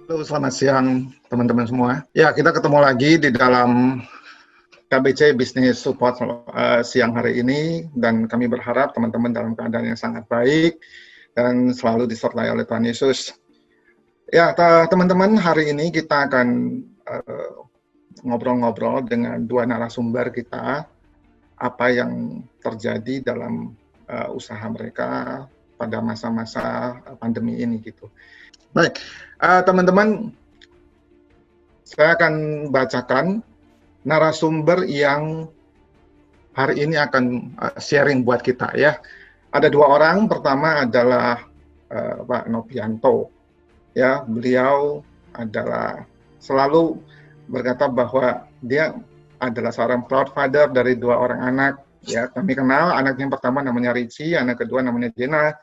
Halo, selamat siang teman-teman semua. Ya, kita ketemu lagi di dalam KBC Business Support siang hari ini, dan kami berharap teman-teman dalam keadaan yang sangat baik dan selalu disertai oleh Tuhan Yesus. Ya, teman-teman, hari ini kita akan ngobrol-ngobrol dengan dua narasumber kita, apa yang terjadi dalam usaha mereka pada masa-masa pandemi ini gitu. Baik, teman-teman, saya akan bacakan narasumber yang hari ini akan sharing buat kita ya. Ada dua orang, pertama adalah Pak Novianto. Ya, beliau adalah selalu berkata bahwa dia adalah seorang proud father dari dua orang anak. Ya, kami kenal anak yang pertama namanya Richie, anak kedua namanya Jenna,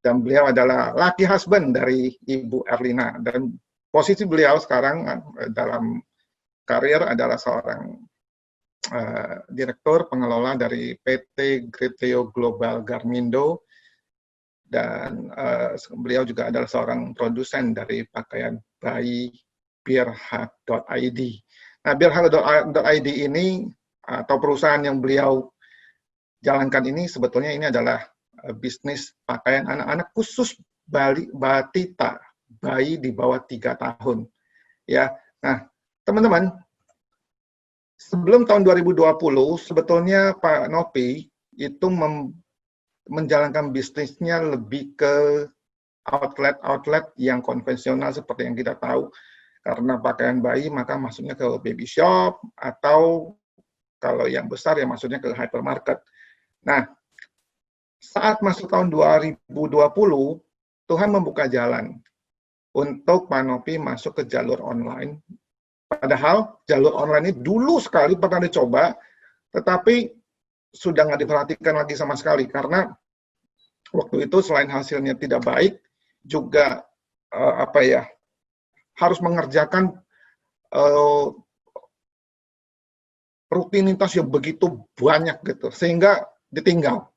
dan beliau adalah lucky husband dari Ibu Erlina. Dan posisi beliau sekarang dalam karir adalah seorang direktur pengelola dari PT Griteo Global Garmindo, dan beliau juga adalah seorang produsen dari pakaian bayi Beerhug.id. Nah, Beerhug.id ini atau perusahaan yang beliau jalankan ini sebetulnya ini adalah bisnis pakaian anak-anak khusus batita, bayi di bawah 3 tahun. Ya, nah teman-teman, sebelum tahun 2020 sebetulnya Pak Nopi itu menjalankan bisnisnya lebih ke outlet yang konvensional seperti yang kita tahu. Karena pakaian bayi maka masuknya ke baby shop, atau kalau yang besar ya masuknya ke hypermarket. Nah, saat masuk tahun 2020, Tuhan membuka jalan untuk Pak Nopi masuk ke jalur online. Padahal jalur online ini dulu sekali pernah dicoba, tetapi sudah nggak diperhatikan lagi sama sekali, karena waktu itu selain hasilnya tidak baik, juga harus mengerjakan rutinitas yang begitu banyak gitu, sehingga ditinggal.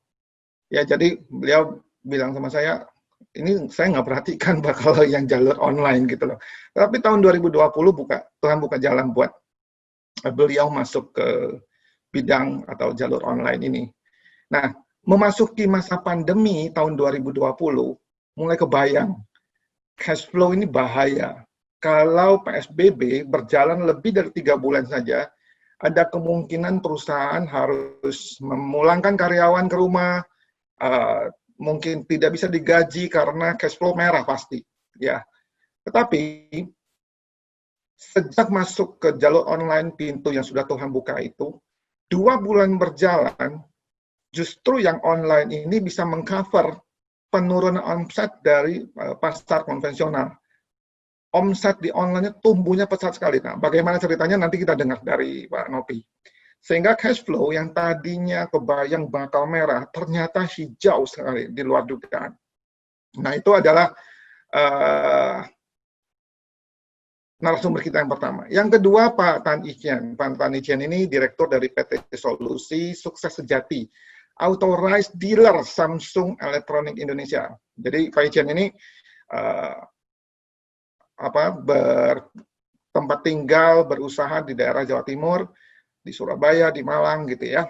Ya, jadi beliau bilang sama saya, ini saya nggak perhatikan bakal yang jalur online gitu loh. Tapi tahun 2020 Tuhan buka jalan buat beliau masuk ke bidang atau jalur online ini. Nah, memasuki masa pandemi tahun 2020, mulai kebayang cash flow ini bahaya. Kalau PSBB berjalan lebih dari 3 bulan saja, ada kemungkinan perusahaan harus memulangkan karyawan ke rumah, mungkin tidak bisa digaji karena cash flow merah pasti. Ya, tetapi sejak masuk ke jalur online, pintu yang sudah Tuhan buka itu, 2 bulan berjalan, justru yang online ini bisa mengcover penurunan omset dari pasar konvensional. Omset di online-nya tumbuhnya pesat sekali. Nah, bagaimana ceritanya nanti kita dengar dari Pak Nopi. Sehingga cash flow yang tadinya kebayang bakal merah, ternyata hijau sekali di luar dugaan. Nah, itu adalah narasumber kita yang pertama. Yang kedua, Pak Tan Ichian. Pak Tan Ichian ini direktur dari PT Solusi Sukses Sejati, authorized dealer Samsung Electronic Indonesia. Jadi Pak Ichian ini bertempat tinggal, berusaha di daerah Jawa Timur, di Surabaya, di Malang gitu ya.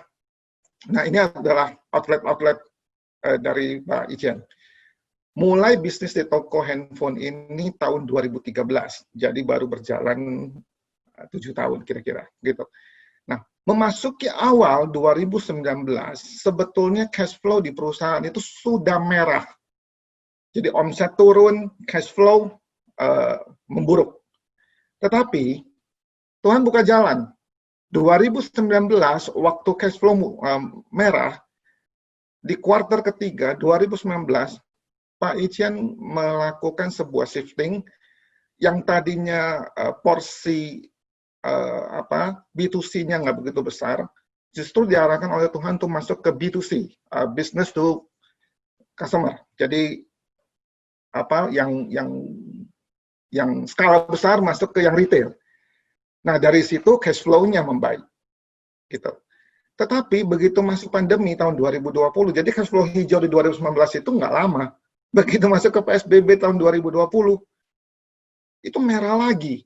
Nah, ini adalah outlet dari Pak Ichian. Mulai bisnis di toko handphone ini tahun 2013, jadi baru berjalan 7 tahun kira-kira gitu. Nah, memasuki awal 2019, sebetulnya cash flow di perusahaan itu sudah merah. Jadi omset turun, cash flow memburuk. Tetapi Tuhan buka jalan. 2019 waktu cash flow merah, di kuartal ketiga 2019 Pak Ichian melakukan sebuah shifting yang tadinya porsi B2C-nya nggak begitu besar, justru diarahkan oleh Tuhan untuk masuk ke B2C, business to customer. Jadi yang skala besar masuk ke yang retail. Nah, dari situ cash flow-nya membaik. Gitu. Tetapi begitu masuk pandemi tahun 2020, jadi cash flow hijau di 2019 itu nggak lama. Begitu masuk ke PSBB tahun 2020, itu merah lagi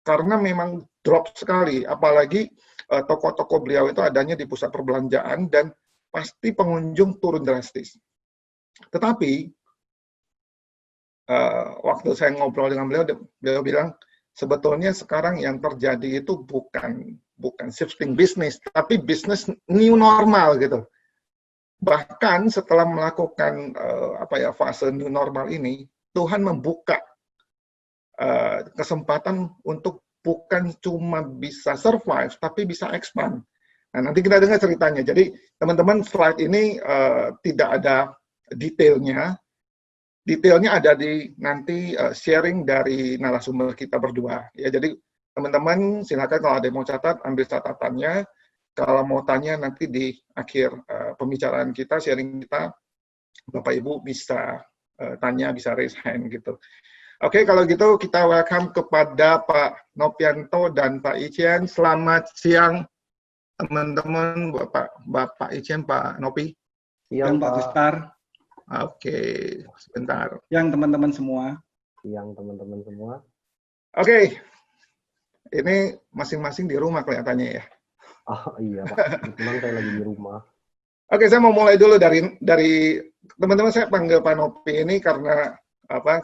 karena memang drop sekali, apalagi toko-toko beliau itu adanya di pusat perbelanjaan dan pasti pengunjung turun drastis. Tetapi waktu saya ngobrol dengan beliau, beliau bilang sebetulnya sekarang yang terjadi itu bukan shifting bisnis, tapi bisnis new normal gitu. Bahkan setelah melakukan fase new normal ini, Tuhan membuka kesempatan untuk bukan cuma bisa survive, tapi bisa expand. Nah, nanti kita dengar ceritanya. Jadi, teman-teman, slide ini tidak ada detailnya. Detailnya ada di nanti sharing dari narasumber kita berdua. Ya, jadi, teman-teman, silakan kalau ada yang mau catat, ambil catatannya. Kalau mau tanya nanti di akhir pembicaraan kita, sharing kita, Bapak Ibu bisa tanya, bisa raise hand gitu. Oke, kalau gitu kita welcome kepada Pak Nopianto dan Pak Icien. Selamat siang, teman-teman, Bapak Icien, Pak Nopi. Siang, Pak Gustar. Oke, sebentar. Siang, teman-teman semua. Siang, teman-teman semua. Oke, ini masing-masing di rumah kelihatannya ya. Oh iya, Pak. Kebetulan saya lagi di rumah. Oke, saya mau mulai dulu dari teman-teman. Saya panggil Pak Nopi ini karena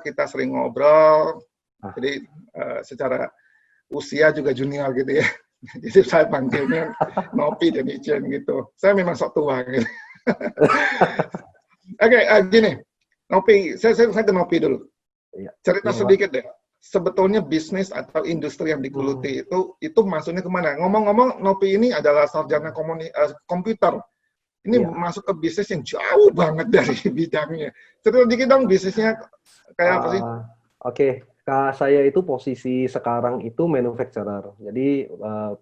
kita sering ngobrol, jadi secara usia juga junior gitu ya. Jadi saya panggilnya Nopi dan Icien gitu. Saya memang sok tua gitu. Oke, gini, Nopi, saya ke Nopi dulu. Cerita sedikit deh. Sebetulnya bisnis atau industri yang digeluti itu masuknya kemana? Ngomong-ngomong, Nopi ini adalah sarjana komputer. Ini masuk ke bisnis yang jauh banget dari bidangnya. Cerita dikit dong bisnisnya kayak apa sih? Oke, saya itu posisi sekarang itu manufacturer. Jadi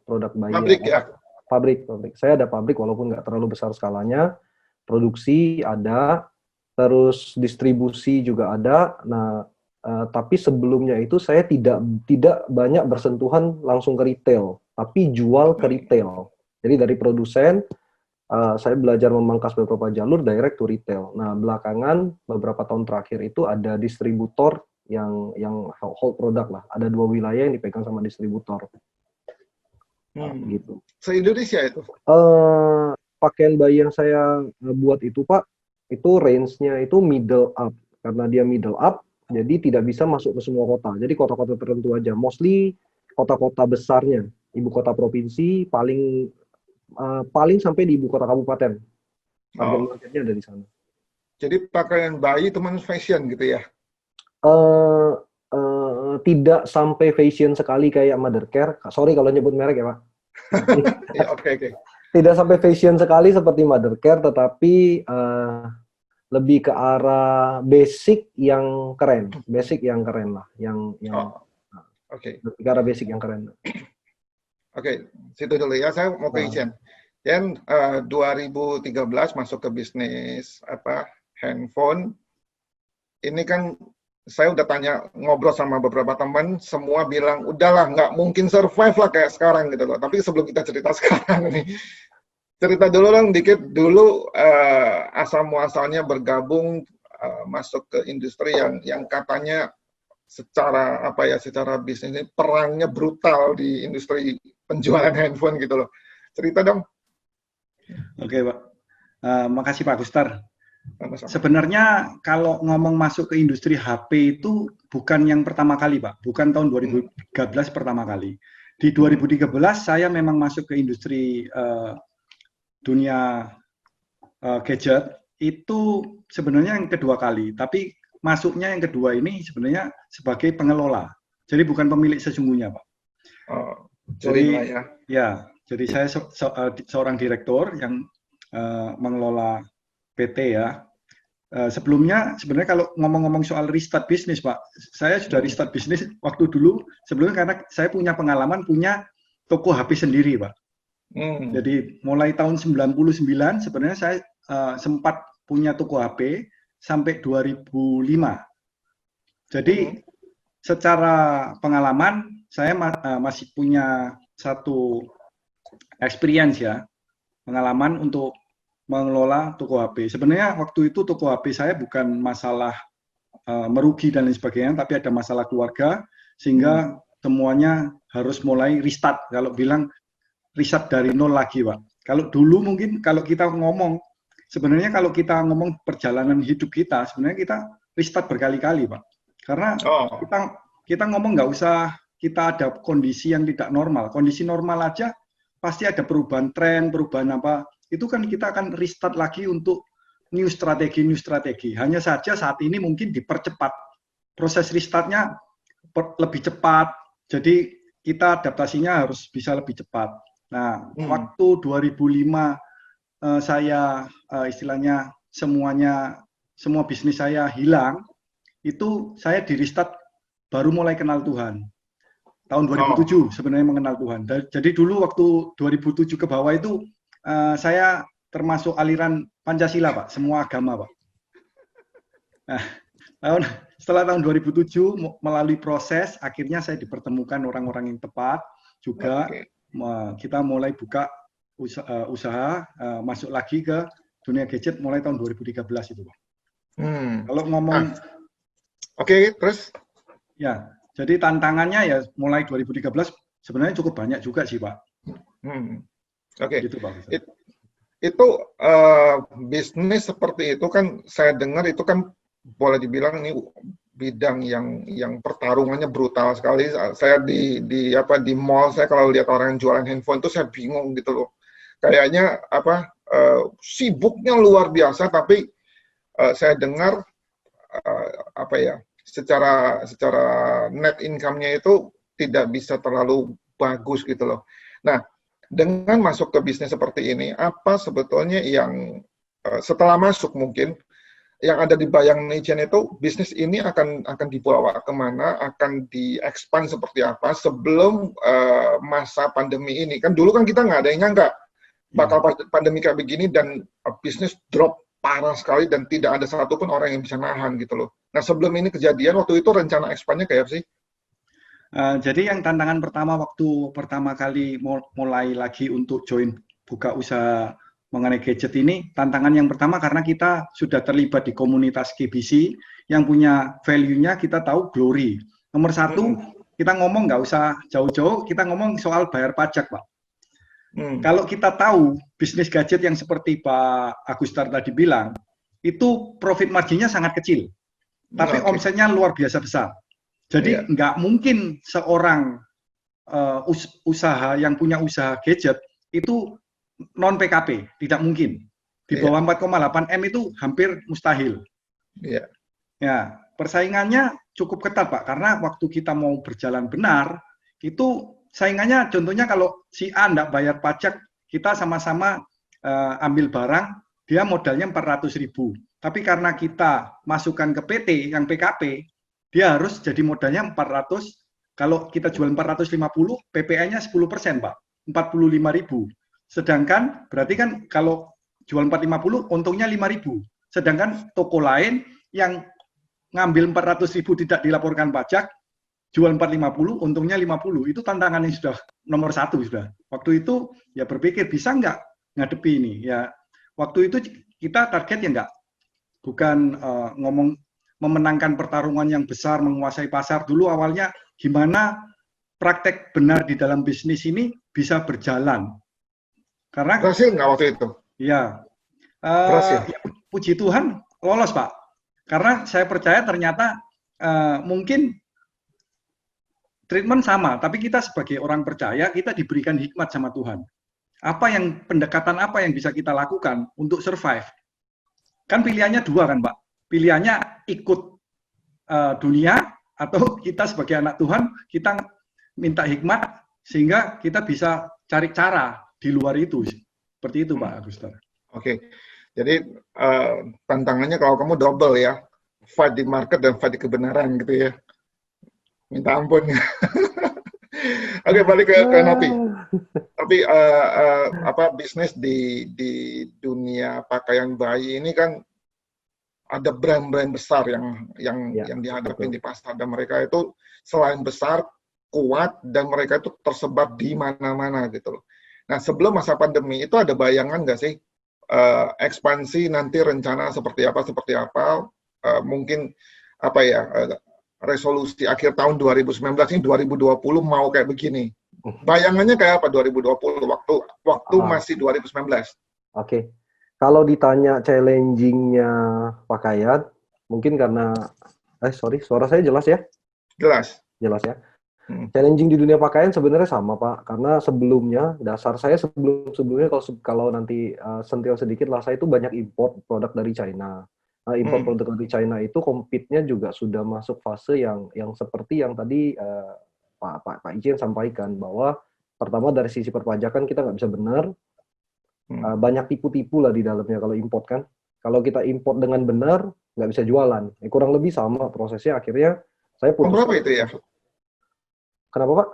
produk bayi. Pabrik ya? Pabrik. Saya ada pabrik walaupun nggak terlalu besar skalanya. Produksi ada, terus distribusi juga ada. Nah, tapi sebelumnya itu saya tidak banyak bersentuhan langsung ke retail, tapi jual ke retail. Jadi dari produsen, saya belajar memangkas beberapa jalur direct to retail. Nah, belakangan beberapa tahun terakhir itu ada distributor yang whole product lah. Ada 2 wilayah yang dipegang sama distributor. Gitu. Se-Indonesia itu? Pakaian bayi yang saya buat itu, Pak, itu range-nya itu middle up. Karena dia middle up, jadi tidak bisa masuk ke semua kota. Jadi kota-kota tertentu aja. Mostly kota-kota besarnya. Ibu kota provinsi, paling sampai di ibu kota kabupaten. Marketnya ada di sana. Jadi pakaian bayi teman fashion gitu ya? Tidak sampai fashion sekali kayak Mothercare. Sorry kalau nyebut merek ya, Pak. Ya, oke. Tidak sampai fashion sekali seperti Mothercare, tetapi lebih ke arah basic yang keren. Basic yang keren lah. Lebih ke arah basic yang keren. Oke, situ dulu ya. Saya mau ke Icien. Dan 2013 masuk ke bisnis handphone. Ini kan saya udah ngobrol sama beberapa teman, semua bilang udahlah nggak mungkin survive lah kayak sekarang gitu loh. Tapi sebelum kita cerita sekarang nih, cerita dulu dong dikit dulu asal muasalnya bergabung masuk ke industri yang katanya secara secara bisnis ini perangnya brutal di industri penjualan handphone gitu loh. Cerita dong. Oke, Pak. Makasih Pak Gustar. Sebenarnya kalau ngomong masuk ke industri HP itu bukan yang pertama kali, Pak. Bukan tahun 2013 pertama kali. Di 2013 saya memang masuk ke industri dunia gadget itu sebenarnya yang kedua kali. Tapi masuknya yang kedua ini sebenarnya sebagai pengelola. Jadi bukan pemilik sesungguhnya, Pak. Jadi saya seorang direktur yang mengelola PT ya. Sebelumnya sebenarnya kalau ngomong-ngomong soal restart bisnis, Pak, saya sudah restart bisnis waktu dulu sebelumnya karena saya punya pengalaman punya toko HP sendiri, Pak. Jadi mulai tahun 99 sebenarnya saya sempat punya toko HP sampai 2005. Jadi secara pengalaman saya masih punya satu experience ya, pengalaman untuk mengelola toko HP. Sebenarnya waktu itu toko HP saya bukan masalah merugi dan lain sebagainya, tapi ada masalah keluarga. sehingga semuanya harus mulai restart. Kalau bilang riset dari nol lagi, Pak. Kalau dulu mungkin kalau kita ngomong, sebenarnya kalau kita ngomong perjalanan hidup kita, sebenarnya kita restart berkali-kali, Pak. Karena kita ngomong nggak usah kita ada kondisi yang tidak normal. Kondisi normal aja pasti ada perubahan tren, perubahan apa. Itu kan kita akan restart lagi untuk new strategi. Hanya saja saat ini mungkin dipercepat. Proses restartnya lebih cepat. Jadi kita adaptasinya harus bisa lebih cepat. Nah, waktu 2005 saya istilahnya semua bisnis saya hilang, itu saya di restart baru mulai kenal Tuhan. Tahun 2007 sebenarnya mengenal Tuhan. Jadi dulu waktu 2007 ke bawah itu saya termasuk aliran Pancasila, Pak, semua agama, Pak. Nah, setelah tahun 2007 melalui proses, akhirnya saya dipertemukan orang-orang yang tepat juga. Kita mulai buka usaha masuk lagi ke dunia gadget mulai tahun 2013 itu, Pak. Kalau ngomong terus ya, jadi tantangannya ya mulai 2013 sebenarnya cukup banyak juga sih, Pak. Gitu, Pak. Itu bisnis seperti itu kan saya dengar itu kan boleh dibilang ini bidang yang pertarungannya brutal sekali. Saya di mall, saya kalau lihat orang yang jualan handphone itu saya bingung gitu loh. Kayaknya sibuknya luar biasa, tapi saya dengar secara net income-nya itu tidak bisa terlalu bagus gitu loh. Nah, dengan masuk ke bisnis seperti ini, apa sebetulnya yang setelah masuk mungkin yang ada di bayang Nichen itu bisnis ini akan dibawa kemana, akan di-expand seperti apa sebelum masa pandemi ini. Kan dulu kan kita nggak ada yang nyangka bakal pandemi kayak begini dan bisnis drop parah sekali dan tidak ada satupun orang yang bisa nahan gitu loh. Nah, sebelum ini kejadian, waktu itu rencana expand-nya kayak apa sih? Jadi yang tantangan pertama waktu pertama kali mulai lagi untuk join buka usaha mengenai gadget ini, tantangan yang pertama karena kita sudah terlibat di komunitas KBC yang punya value-nya kita tahu glory. Nomor satu, kita ngomong nggak usah jauh-jauh, kita ngomong soal bayar pajak, Pak. Kalau kita tahu bisnis gadget yang seperti Pak Agustar tadi bilang, itu profit marginnya sangat kecil, tapi omsetnya luar biasa besar. Jadi nggak mungkin seorang usaha yang punya usaha gadget itu non PKP, tidak mungkin. Di bawah 4,8 M itu hampir mustahil. Ya, persaingannya cukup ketat, Pak, karena waktu kita mau berjalan benar, itu saingannya contohnya kalau si A nggak bayar pajak, kita sama-sama ambil barang, dia modalnya 400.000. Tapi karena kita masukkan ke PT yang PKP, dia harus jadi modalnya 400. Kalau kita jual 450, PPN-nya 10%, Pak, 45.000. Sedangkan berarti kan kalau jual 450, untungnya 5.000. Sedangkan toko lain yang ngambil 400.000 tidak dilaporkan pajak, jual 450, untungnya 50. Itu tantangan yang sudah nomor satu sudah. Waktu itu ya berpikir bisa nggak ngadepi ini. Ya waktu itu kita target ya nggak, bukan ngomong memenangkan pertarungan yang besar, menguasai pasar. Dulu awalnya gimana praktek benar di dalam bisnis ini bisa berjalan. Karena berhasil nggak waktu itu? Ya, ya, puji Tuhan lolos, Pak. Karena saya percaya ternyata mungkin treatment sama, tapi kita sebagai orang percaya kita diberikan hikmat sama Tuhan. Pendekatan apa yang bisa kita lakukan untuk survive? Kan pilihannya dua kan, Pak. Pilihannya ikut dunia atau kita sebagai anak Tuhan kita minta hikmat sehingga kita bisa cari cara di luar itu. Seperti itu, Pak Agustar. Oke. Jadi tantangannya kalau kamu double ya, fight di market dan fight di kebenaran gitu ya. Minta ampun. Oke, balik ke Nopi. Tapi bisnis di dunia pakaian bayi ini kan ada brand-brand besar yang dihadapi di pasar, dan mereka itu selain besar, kuat, dan mereka itu tersebar di mana-mana gitu loh. Nah, sebelum masa pandemi itu ada bayangan nggak sih ekspansi nanti rencana seperti apa? Mungkin resolusi akhir tahun 2019 ini 2020 mau kayak begini. Bayangannya kayak apa 2020 waktu masih 2019? Oke. Kalau ditanya challenging-nya pakaian, mungkin karena suara saya jelas ya? Jelas. Jelas ya. Challenging di dunia pakaian sebenarnya sama, Pak. Karena sebelumnya, dasar saya sebelumnya kalau nanti sentil sedikit lah, saya itu banyak import produk dari China. Import produk dari China itu compete-nya juga sudah masuk fase yang seperti yang tadi Pak Ijen sampaikan, bahwa pertama dari sisi perpajakan kita nggak bisa benar, banyak tipu-tipu lah di dalamnya kalau import kan. Kalau kita import dengan benar, nggak bisa jualan. Kurang lebih sama prosesnya, akhirnya saya putus. Berapa itu ya? Kenapa, Pak?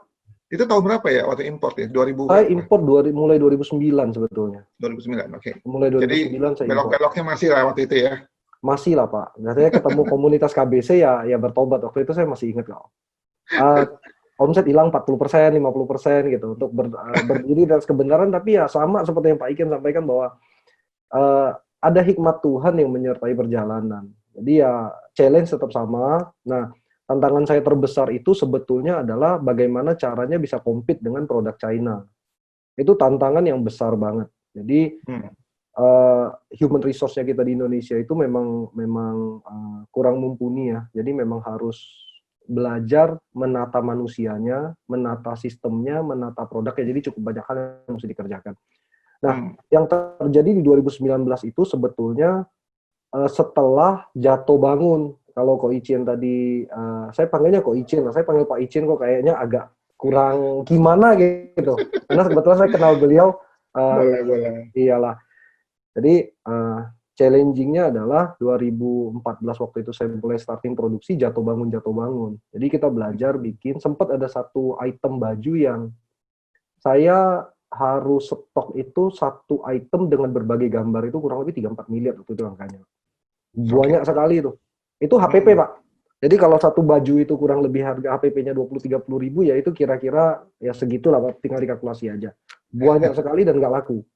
Itu tahun berapa ya waktu import ya? 2000 Saya import mulai 2009 sebetulnya. 2009, oke. Mulai 2009 Jadi saya import. belok-beloknya masih lah waktu itu ya? Masih lah, Pak. Saya ketemu komunitas KBC ya bertobat. Waktu itu saya masih ingat kok. Omset hilang 40%, 50% gitu untuk berdiri atas kebenaran, tapi ya sama seperti yang Pak Iken sampaikan bahwa ada hikmat Tuhan yang menyertai perjalanan. Jadi ya challenge tetap sama. Nah, tantangan saya terbesar itu sebetulnya adalah bagaimana caranya bisa compete dengan produk China. Itu tantangan yang besar banget. Jadi human resource-nya kita di Indonesia itu memang kurang mumpuni ya. Jadi memang harus belajar menata manusianya, menata sistemnya, menata produknya. Jadi cukup banyak hal yang mesti dikerjakan. Nah, yang terjadi di 2019 itu sebetulnya setelah jatuh bangun. Kalau Ko Ichen tadi, saya panggilnya Ko Ichen, saya panggil Pak Ichen kok kayaknya agak kurang gimana gitu. Karena kebetulan saya kenal beliau. Boleh. Iyalah. Jadi challenging-nya adalah 2014 waktu itu saya mulai starting produksi jatuh bangun. Jadi kita belajar bikin, sempat ada satu item baju yang saya harus stok itu satu item dengan berbagai gambar itu kurang lebih 3-4 miliar waktu itu angkanya. Banyak sekali itu. Itu HPP, Pak. Jadi kalau satu baju itu kurang lebih harga HPP-nya 20-30 ribu, ya itu kira-kira ya segitulah, Pak. Tinggal dikalkulasi aja. Banyak sekali dan nggak laku.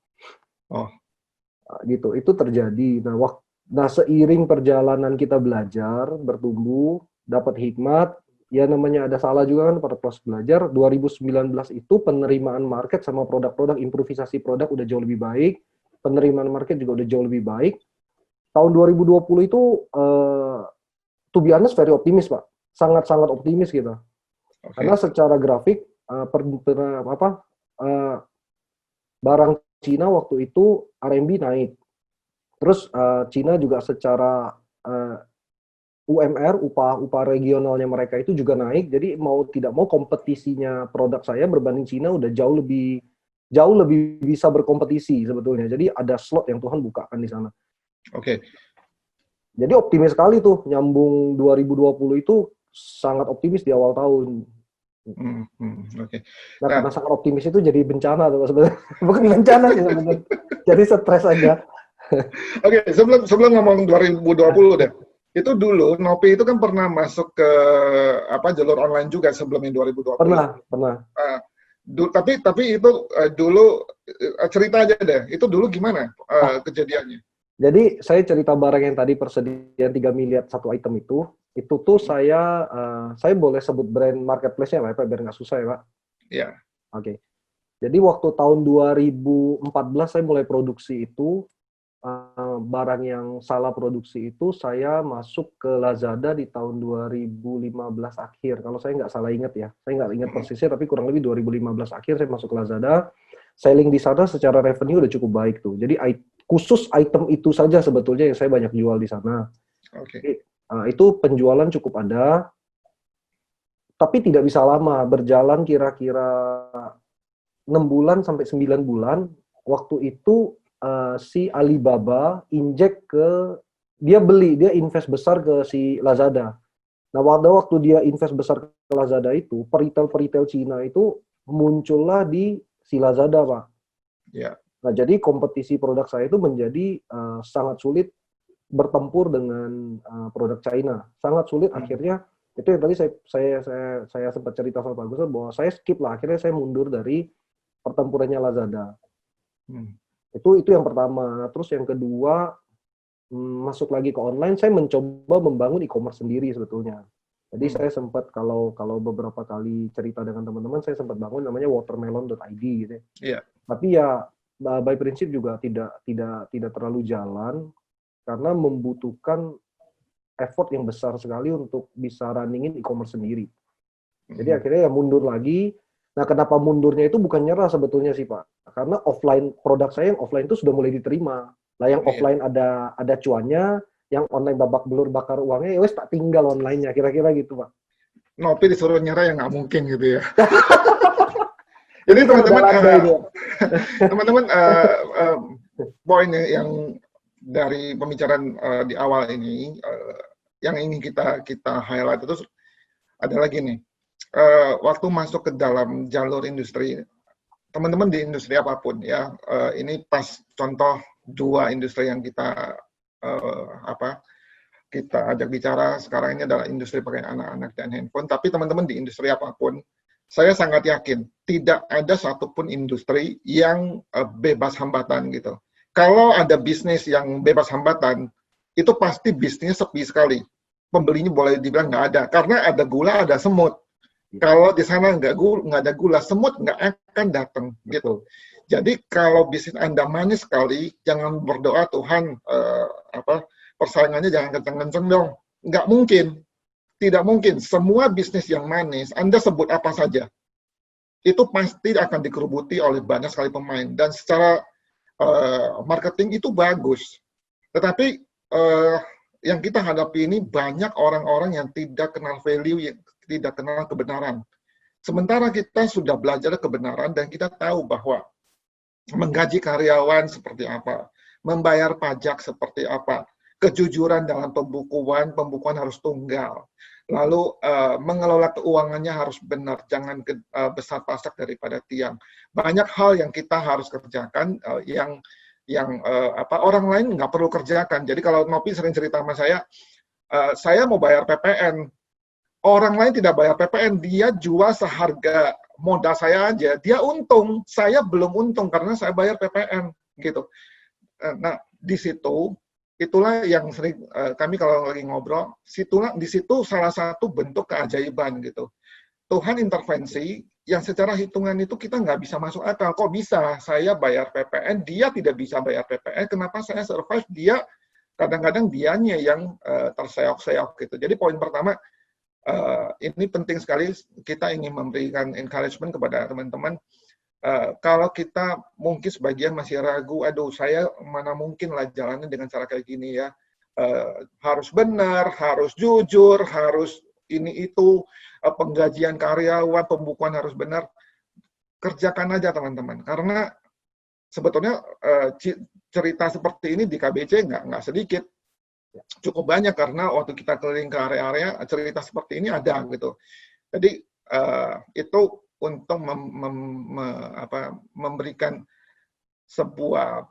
Gitu. Itu terjadi. Nah, seiring perjalanan kita belajar, bertumbuh, dapat hikmat, ya namanya ada salah juga kan pada proses belajar. 2019 itu penerimaan market sama produk-produk, improvisasi produk udah jauh lebih baik. Penerimaan market juga udah jauh lebih baik. Tahun 2020 itu to be honest very optimis, Pak. Sangat-sangat optimis kita. Karena secara grafik barang Cina waktu itu RMB naik. Terus Cina juga secara UMR, upah regionalnya mereka itu juga naik. Jadi mau tidak mau kompetisinya produk saya berbanding Cina udah jauh lebih bisa berkompetisi sebetulnya. Jadi ada slot yang Tuhan bukakan di sana. Jadi optimis sekali tuh, nyambung 2020 itu sangat optimis di awal tahun. Nah, karena sangat optimis itu jadi bencana tuh sebenarnya. Bukan bencana sih sebenarnya. Jadi stres aja. Sebelum ngomong 2020 deh. Itu dulu Nopi itu kan pernah masuk ke jalur online juga sebelumnya 2020. Pernah. Tapi itu dulu cerita aja deh. Itu dulu gimana kejadiannya? Jadi saya cerita barang yang tadi persediaan 3 miliar satu item itu tuh saya boleh sebut brand marketplace-nya Pak, biar nggak susah ya Pak? Iya. Oke. Jadi waktu tahun 2014 saya mulai produksi itu, barang yang salah produksi itu saya masuk ke Lazada di tahun 2015 akhir. Kalau saya nggak salah ingat ya. Saya nggak ingat persisnya, tapi kurang lebih 2015 akhir saya masuk ke Lazada. Selling di sana secara revenue udah cukup baik tuh. Jadi khusus item itu saja sebetulnya yang saya banyak jual di sana. Jadi, itu penjualan cukup ada, tapi tidak bisa lama. Berjalan kira-kira 6 bulan sampai 9 bulan. Waktu itu si Alibaba dia invest besar ke si Lazada. Nah, waktu dia invest besar ke Lazada itu, peritel Cina itu muncullah di si Lazada, Pak. Yeah. Nah, jadi kompetisi produk saya itu menjadi sangat sulit bertempur dengan produk China. Sangat sulit. Akhirnya itu yang tadi saya sempat cerita sama Pak Gusar bahwa saya skip lah. Akhirnya saya mundur dari pertempurannya Lazada. Itu yang pertama. Terus yang kedua, masuk lagi ke online, saya mencoba membangun e-commerce sendiri sebetulnya. Jadi saya sempat kalau beberapa kali cerita dengan teman-teman, saya sempat bangun namanya watermelon.id gitu ya. Iya. Tapi ya by prinsip juga tidak terlalu jalan karena membutuhkan effort yang besar sekali untuk bisa runningin e-commerce sendiri. Jadi akhirnya ya mundur lagi. Nah, kenapa mundurnya itu bukan nyerah sebetulnya sih Pak? Karena offline produk saya yang offline itu sudah mulai diterima. Lah yang offline ada cuannya, yang online babak belur bakar uangnya, ya wes tak tinggal online-nya, kira-kira gitu Pak. Nopi disuruh nyerah ya nggak mungkin gitu ya. Jadi teman-teman, poin yang dari pembicaraan di awal ini, yang ingin kita highlight itu adalah gini. Waktu masuk ke dalam jalur industri, teman-teman di industri apapun ya, ini pas contoh 2 industri yang kita ajak bicara sekarang ini adalah industri pakai anak-anak dan handphone. Tapi teman-teman di industri apapun, saya sangat yakin tidak ada satupun industri yang bebas hambatan gitu. Kalau ada bisnis yang bebas hambatan, itu pasti bisnisnya sepi sekali. Pembelinya boleh dibilang nggak ada, karena ada gula, ada semut. Kalau di sana nggak ada gula, semut nggak akan datang gitu. Jadi kalau bisnis Anda manis sekali, jangan berdoa Tuhan persaingannya jangan kenceng-kenceng dong. Nggak mungkin. Tidak mungkin. Semua bisnis yang manis, Anda sebut apa saja, itu pasti akan dikerubuti oleh banyak sekali pemain. Dan secara marketing itu bagus. Tetapi yang kita hadapi ini banyak orang-orang yang tidak kenal value, yang tidak kenal kebenaran. Sementara kita sudah belajar kebenaran dan kita tahu bahwa menggaji karyawan seperti apa, membayar pajak seperti apa, kejujuran dalam pembukuan harus tunggal. Lalu mengelola keuangannya harus benar, jangan besar pasak daripada tiang. Banyak hal yang kita harus kerjakan yang orang lain nggak perlu kerjakan. Jadi kalau Nopi sering cerita sama saya mau bayar PPN. Orang lain tidak bayar PPN, dia jual seharga modal saya aja, dia untung, saya belum untung karena saya bayar PPN gitu. Nah, di situ itulah yang sering kami kalau lagi ngobrol, di situ salah satu bentuk keajaiban gitu. Tuhan intervensi yang secara hitungan itu kita nggak bisa masuk akal. Kok bisa saya bayar PPN, dia tidak bisa bayar PPN, kenapa saya survive, dia kadang-kadang dianya yang terseok-seok gitu. Jadi poin pertama, ini penting sekali, kita ingin memberikan encouragement kepada teman-teman. Kalau kita mungkin sebagian masih ragu, aduh saya mana mungkin lah jalannya dengan cara kayak gini ya, harus benar, harus jujur, harus ini itu, penggajian karyawan, pembukuan harus benar. Kerjakan aja teman-teman, karena sebetulnya cerita seperti ini di KBC nggak sedikit. Cukup banyak karena waktu kita keliling ke area-area cerita seperti ini ada gitu. Jadi itu untuk memberikan sebuah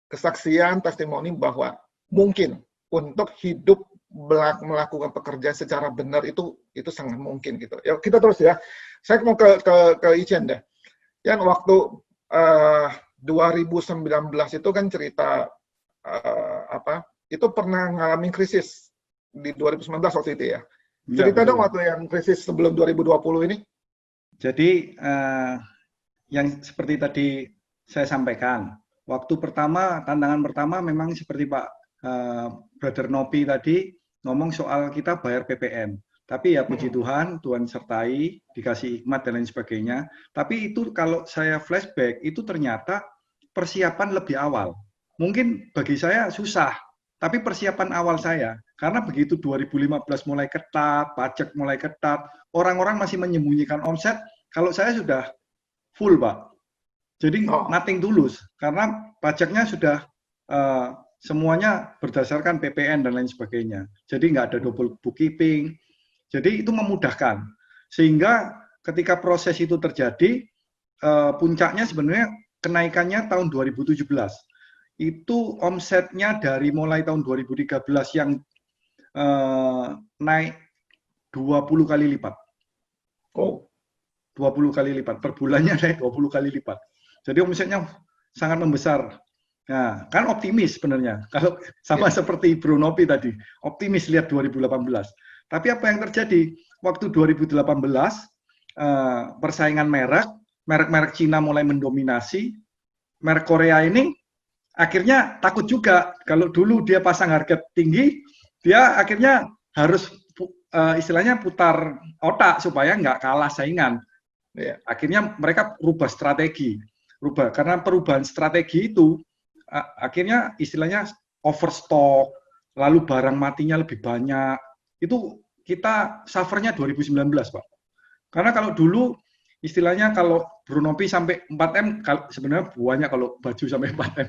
kesaksian testimoni bahwa mungkin untuk hidup melakukan pekerjaan secara benar itu sangat mungkin gitu. Ya kita terus ya. Saya mau ke Ichen deh. Yang waktu 2019 itu kan cerita itu pernah ngalamin krisis di 2019 waktu itu ya. Cerita dong waktu yang krisis sebelum 2020 ini. Jadi yang seperti tadi saya sampaikan, waktu pertama, tantangan pertama memang seperti Pak Brother Nopi tadi ngomong soal kita bayar PPN. Tapi ya puji Tuhan, Tuhan sertai, dikasih hikmat dan lain sebagainya. Tapi itu kalau saya flashback, itu ternyata persiapan lebih awal. Mungkin bagi saya susah. Tapi persiapan awal saya, karena begitu 2015 mulai ketat, pajak mulai ketat, orang-orang masih menyembunyikan omset, kalau saya sudah full, Pak. Jadi nothing tulus, karena pajaknya sudah semuanya berdasarkan PPN dan lain sebagainya. Jadi nggak ada double bookkeeping. Jadi itu memudahkan. Sehingga ketika proses itu terjadi, puncaknya sebenarnya kenaikannya tahun 2017. Itu omsetnya dari mulai tahun 2013 yang naik 20 kali lipat. 20 kali lipat. Per bulannya naik 20 kali lipat. Jadi omsetnya sangat membesar. Nah, kan optimis sebenarnya. Kalau sama seperti Bro Nopi tadi, optimis lihat 2018. Tapi apa yang terjadi? Waktu 2018, persaingan merek-merek Cina mulai mendominasi, merek Korea ini akhirnya takut juga. Kalau dulu dia pasang harga tinggi, dia akhirnya harus istilahnya putar otak supaya nggak kalah saingan. Akhirnya mereka rubah strategi. Karena perubahan strategi itu, akhirnya istilahnya overstock, lalu barang matinya lebih banyak. Itu kita suffernya 2019, Pak. Karena kalau dulu istilahnya kalau Brunopi sampai 4M, sebenarnya banyak kalau baju sampai 4M.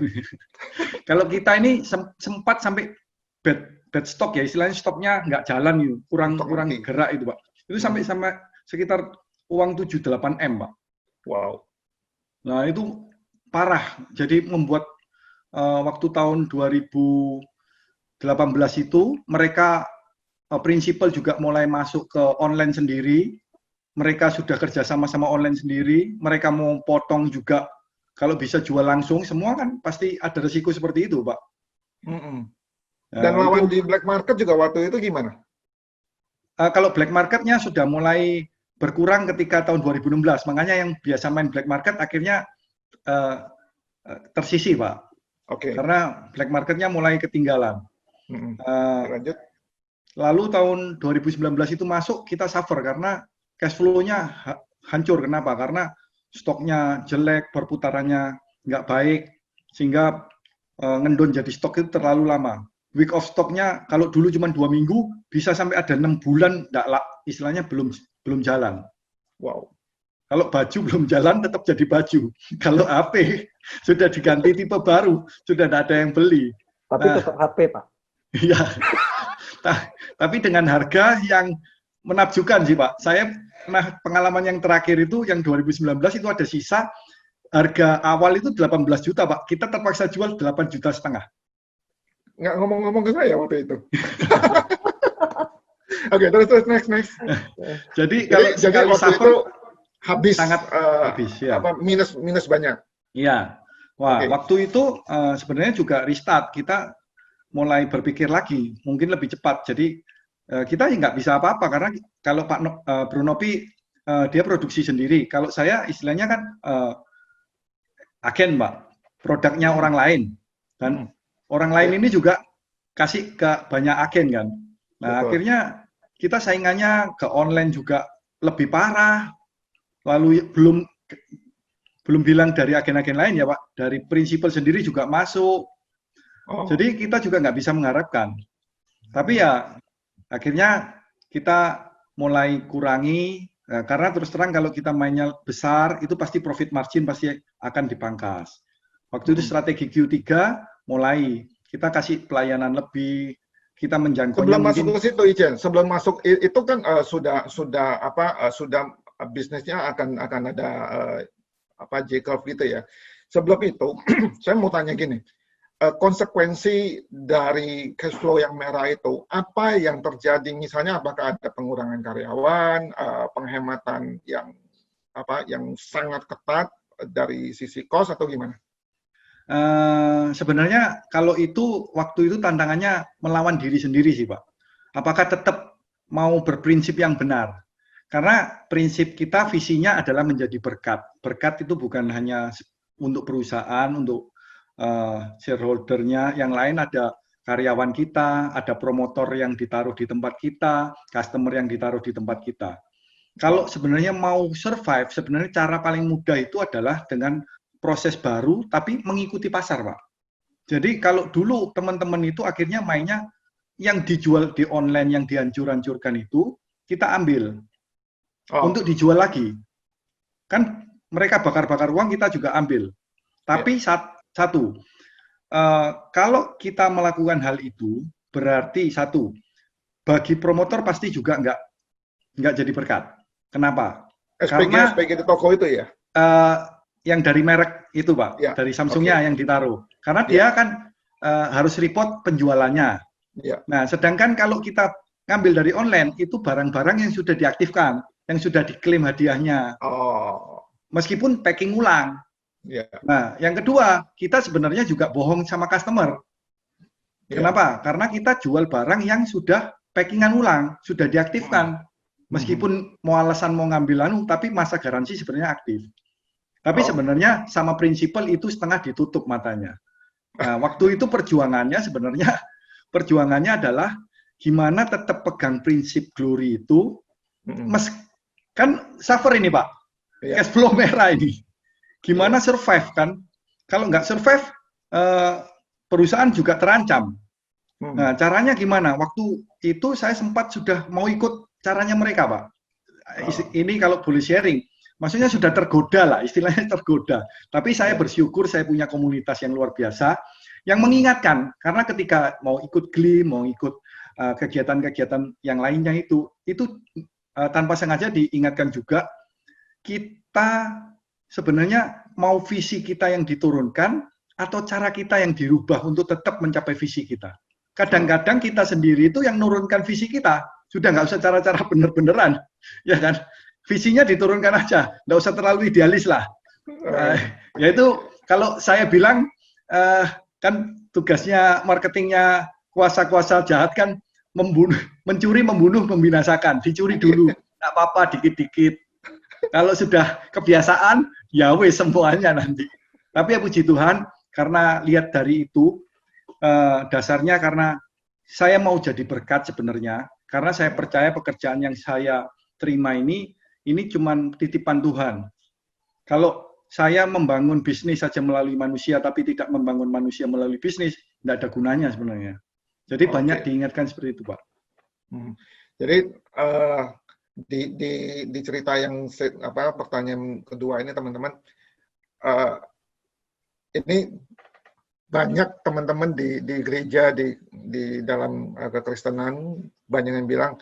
Kalau kita ini sempat sampai bad stock ya, istilahnya stoknya nggak jalan gitu, kurang gerak itu, Pak. Itu sampai sekitar uang 7-8M, Pak. Wow. Nah, itu parah. Jadi membuat waktu tahun 2018 itu mereka prinsipal juga mulai masuk ke online sendiri. Mereka sudah kerja sama online sendiri. Mereka mau potong juga, kalau bisa jual langsung. Semua kan pasti ada resiko seperti itu, Pak. Dan lawan di black market juga waktu itu gimana? Kalau black marketnya sudah mulai berkurang ketika tahun 2016. Makanya yang biasa main black market akhirnya tersisih, Pak. Karena black marketnya mulai ketinggalan. Lanjut. Lalu tahun 2019 itu masuk, kita suffer karena cash flow-nya hancur. Kenapa? Karena stoknya jelek, perputarannya nggak baik, sehingga ngendon jadi stok itu terlalu lama. Week of stock-nya kalau dulu cuma 2 minggu, bisa sampai ada 6 bulan, istilahnya belum jalan. Wow. Kalau baju belum jalan, tetap jadi baju. Kalau HP sudah diganti tipe baru, sudah tidak ada yang beli. Tapi tetap HP, Pak. Iya. Tapi dengan harga yang menakjubkan sih, Pak. Saya pengalaman yang terakhir itu, yang 2019 itu ada sisa, harga awal itu 18 juta, Pak. Kita terpaksa jual 8,5 juta. Nggak ngomong-ngomong ke saya waktu itu. Oke, terus next. Jadi kalau waktu itu habis, sangat habis, ya. minus banyak. Iya. Wah, waktu itu sebenarnya juga restart. Kita mulai berpikir lagi, mungkin lebih cepat. Jadi kita nggak bisa apa-apa, karena kalau Pak Brunopi dia produksi sendiri. Kalau saya istilahnya kan agen, Pak. Produknya orang lain. Dan orang lain ini juga kasih ke banyak agen kan. Nah, akhirnya kita saingannya ke online juga lebih parah. Lalu belum bilang dari agen-agen lain ya, Pak. Dari prinsipal sendiri juga masuk. Jadi kita juga nggak bisa mengharapkan. Tapi ya akhirnya kita mulai kurangi, karena terus terang kalau kita mainnya besar, itu pasti profit margin pasti akan dipangkas. Waktu itu strategi Q3 mulai, kita kasih pelayanan lebih, kita menjangkau. Sebelum masuk ke situ, Ijen, sebelum masuk itu kan sudah bisnisnya akan ada J-curve gitu ya. Sebelum itu, saya mau tanya gini. Konsekuensi dari cash flow yang merah itu, apa yang terjadi? Misalnya, apakah ada pengurangan karyawan, penghematan yang sangat ketat dari sisi cost atau gimana? Sebenarnya kalau itu waktu itu tantangannya melawan diri sendiri sih, Pak. Apakah tetap mau berprinsip yang benar? Karena prinsip kita, visinya adalah menjadi berkat. Berkat itu bukan hanya untuk perusahaan, untuk shareholder-nya, yang lain ada karyawan kita, ada promotor yang ditaruh di tempat kita, customer yang ditaruh di tempat kita. Kalau sebenarnya mau survive, sebenarnya cara paling mudah itu adalah dengan proses baru, tapi mengikuti pasar, Pak. Jadi kalau dulu teman-teman itu akhirnya mainnya yang dijual di online, yang dihancur-hancurkan itu, kita ambil untuk dijual lagi. Kan mereka bakar-bakar uang, kita juga ambil. Tapi satu, kalau kita melakukan hal itu, berarti satu, bagi promotor pasti juga nggak jadi berkat. Kenapa? Karena SPG di toko itu ya? Yang dari merek itu, Pak, dari Samsungnya yang ditaruh. Karena dia kan harus report penjualannya. Nah, sedangkan kalau kita ngambil dari online, itu barang-barang yang sudah diaktifkan, yang sudah diklaim hadiahnya. Meskipun packing ulang. Nah, yang kedua, kita sebenarnya juga bohong sama customer. Kenapa? Karena kita jual barang yang sudah packingan ulang, sudah diaktifkan. Meskipun mau alasan mau ngambil tapi masa garansi sebenarnya aktif. Tapi sebenarnya sama prinsipal itu setengah ditutup matanya. Nah, waktu itu perjuangannya adalah gimana tetap pegang prinsip glory itu, kan suffer ini Pak, cash flow merah ini. Gimana survive kan? Kalau nggak survive, perusahaan juga terancam. Nah, caranya gimana? Waktu itu saya sempat sudah mau ikut caranya mereka, Pak. Ini kalau boleh sharing, maksudnya sudah tergoda lah, istilahnya tergoda. Tapi saya bersyukur saya punya komunitas yang luar biasa, yang mengingatkan, karena ketika mau ikut GLIM, mau ikut kegiatan-kegiatan yang lainnya itu tanpa sengaja diingatkan juga, kita sebenarnya mau visi kita yang diturunkan, atau cara kita yang dirubah untuk tetap mencapai visi kita. Kadang-kadang kita sendiri itu yang nurunkan visi kita, sudah nggak usah cara-cara bener-beneran, ya kan? Visinya diturunkan aja, nggak usah terlalu idealis lah. Yaitu kalau saya bilang, kan tugasnya marketingnya kuasa-kuasa jahat kan mencuri, membunuh, membinasakan, dicuri dulu, nggak apa-apa, dikit-dikit. Kalau sudah kebiasaan, ya wes semuanya nanti. Tapi ya puji Tuhan, karena lihat dari itu, dasarnya karena saya mau jadi berkat sebenarnya, karena saya percaya pekerjaan yang saya terima ini cuman titipan Tuhan. Kalau saya membangun bisnis saja melalui manusia, tapi tidak membangun manusia melalui bisnis, tidak ada gunanya sebenarnya. Jadi banyak diingatkan seperti itu, Pak. Jadi di cerita yang pertanyaan kedua ini, teman-teman, ini banyak teman-teman di gereja, di dalam kekristenan, banyak yang bilang,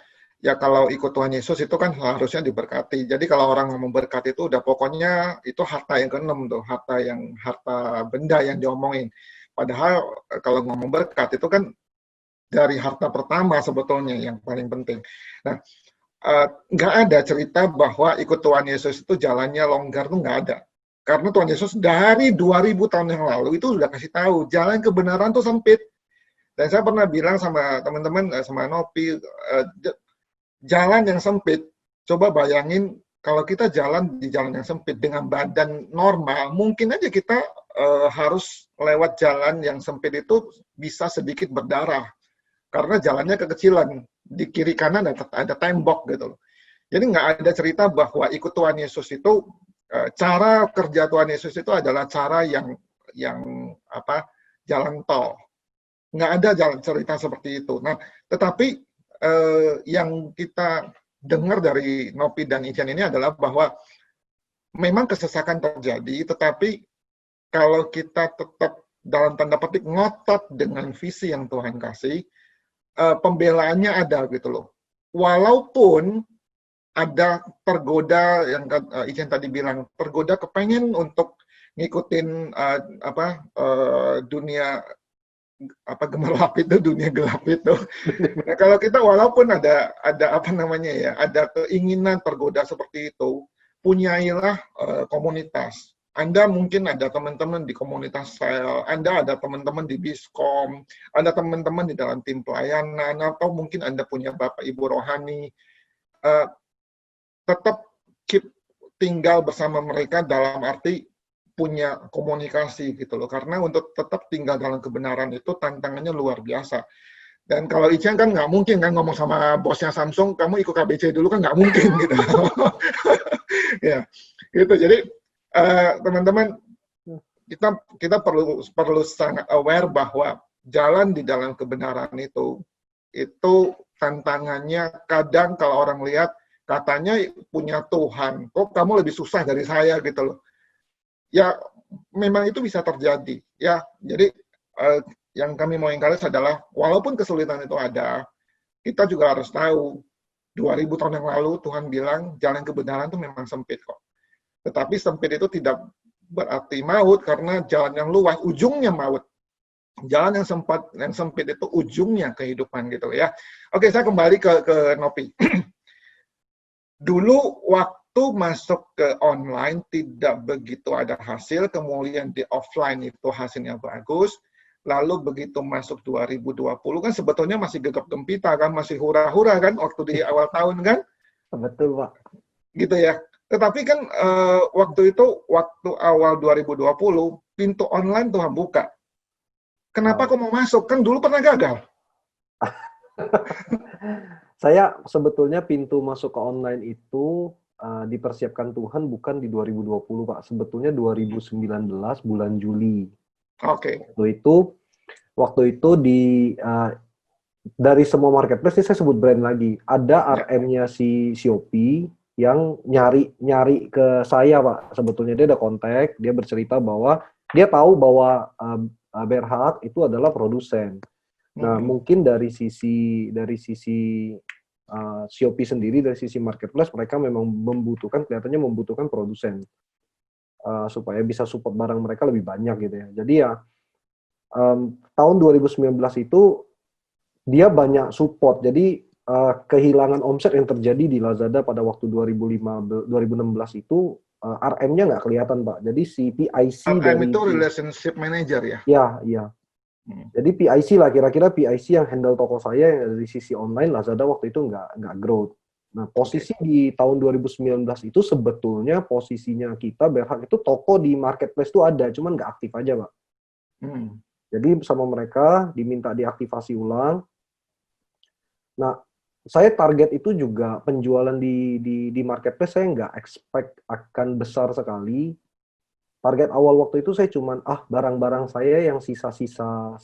ya kalau ikut Tuhan Yesus itu kan harusnya diberkati. Jadi kalau orang ngomong berkat itu udah pokoknya itu harta yang keenam tuh, harta benda yang diomongin. Padahal kalau ngomong berkat itu kan dari harta pertama sebetulnya yang paling penting. Nah, nggak ada cerita bahwa ikut Tuhan Yesus itu jalannya longgar, tuh nggak ada. Karena Tuhan Yesus dari 2000 tahun yang lalu itu sudah kasih tahu, jalan kebenaran tuh sempit. Dan saya pernah bilang sama teman-teman, sama Nopi, jalan yang sempit, coba bayangin kalau kita jalan di jalan yang sempit dengan badan normal, mungkin aja kita harus lewat jalan yang sempit itu bisa sedikit berdarah. Karena jalannya kekecilan, di kiri kanan ada tembok gitu. Jadi nggak ada cerita bahwa ikut Tuhan Yesus itu, cara kerja Tuhan Yesus itu adalah cara yang jalan tol. Nggak ada cerita seperti itu. Nah, tetapi yang kita dengar dari Nopi dan Ichan ini adalah bahwa memang kesesakan terjadi, tetapi kalau kita tetap dalam tanda petik ngotot dengan visi yang Tuhan kasih, pembelaannya ada gitu loh. Walaupun ada tergoda yang Ichan tadi bilang, tergoda kepengen untuk ngikutin dunia gemerlap itu, dunia gelap itu. Nah, kalau kita walaupun ada ada keinginan tergoda seperti itu, punyailah komunitas. Anda mungkin ada teman-teman di komunitas sel, Anda ada teman-teman di Biskom, ada teman-teman di dalam tim pelayanan, atau mungkin Anda punya Bapak Ibu rohani. Tetap keep tinggal bersama mereka dalam arti punya komunikasi gitu loh. Karena untuk tetap tinggal dalam kebenaran itu tantangannya luar biasa. Dan kalau Ichan kan nggak mungkin kan ngomong sama bosnya Samsung, kamu ikut KBC dulu kan nggak mungkin gitu. Ya, gitu. Jadi teman-teman, kita perlu sangat aware bahwa jalan di dalam kebenaran itu tantangannya kadang kalau orang lihat katanya punya Tuhan, kok kamu lebih susah dari saya gitu loh. Ya memang itu bisa terjadi ya. Jadi yang kami mau encourage adalah walaupun kesulitan itu ada, kita juga harus tahu 2000 tahun yang lalu Tuhan bilang jalan kebenaran itu memang sempit kok. Tetapi sempit itu tidak berarti maut, karena jalan yang luas ujungnya maut. Jalan yang sempit itu ujungnya kehidupan gitu ya. Oke, saya kembali ke Nopi. Dulu waktu masuk ke online tidak begitu ada hasil, kemudian di offline itu hasilnya bagus. lalu begitu masuk 2020 kan sebetulnya masih gegap gempita kan, masih hura-hura kan waktu di awal tahun kan, Betul, Pak. gitu ya. Tetapi kan waktu itu, waktu awal 2020, pintu online Tuhan buka. Kenapa Wow. kok mau masuk? Kan dulu pernah gagal. Saya sebetulnya pintu masuk ke online itu dipersiapkan Tuhan bukan di 2020, Pak. Sebetulnya 2019 bulan Juli. Oke. Waktu itu dari semua marketplace ini saya sebut brand lagi. Ada RM-nya si Shopee yang nyari ke saya, Pak. Sebetulnya dia ada kontak, dia bercerita bahwa dia tahu bahwa Berhad itu adalah produsen. Nah, mungkin dari sisi Shopee sendiri, dari sisi marketplace, mereka memang kelihatannya membutuhkan produsen supaya bisa support barang mereka lebih banyak gitu ya. Jadi ya tahun 2019 itu dia banyak support. Jadi kehilangan omset yang terjadi di Lazada pada waktu 2016 itu RM-nya nggak kelihatan, Pak. Jadi si PIC RM itu relationship manager ya? Iya. Jadi PIC lah, kira-kira PIC yang handle toko saya yang dari sisi online, Lazada waktu itu nggak growth. Nah, posisi di tahun 2019 itu sebetulnya posisinya kita Berhad itu toko di marketplace itu ada, cuman nggak aktif aja, Pak. Jadi sama mereka diminta diaktifasi ulang. Nah, saya target itu juga penjualan di marketplace saya nggak expect akan besar sekali. Target awal waktu itu saya cuman barang-barang saya yang sisa-sisa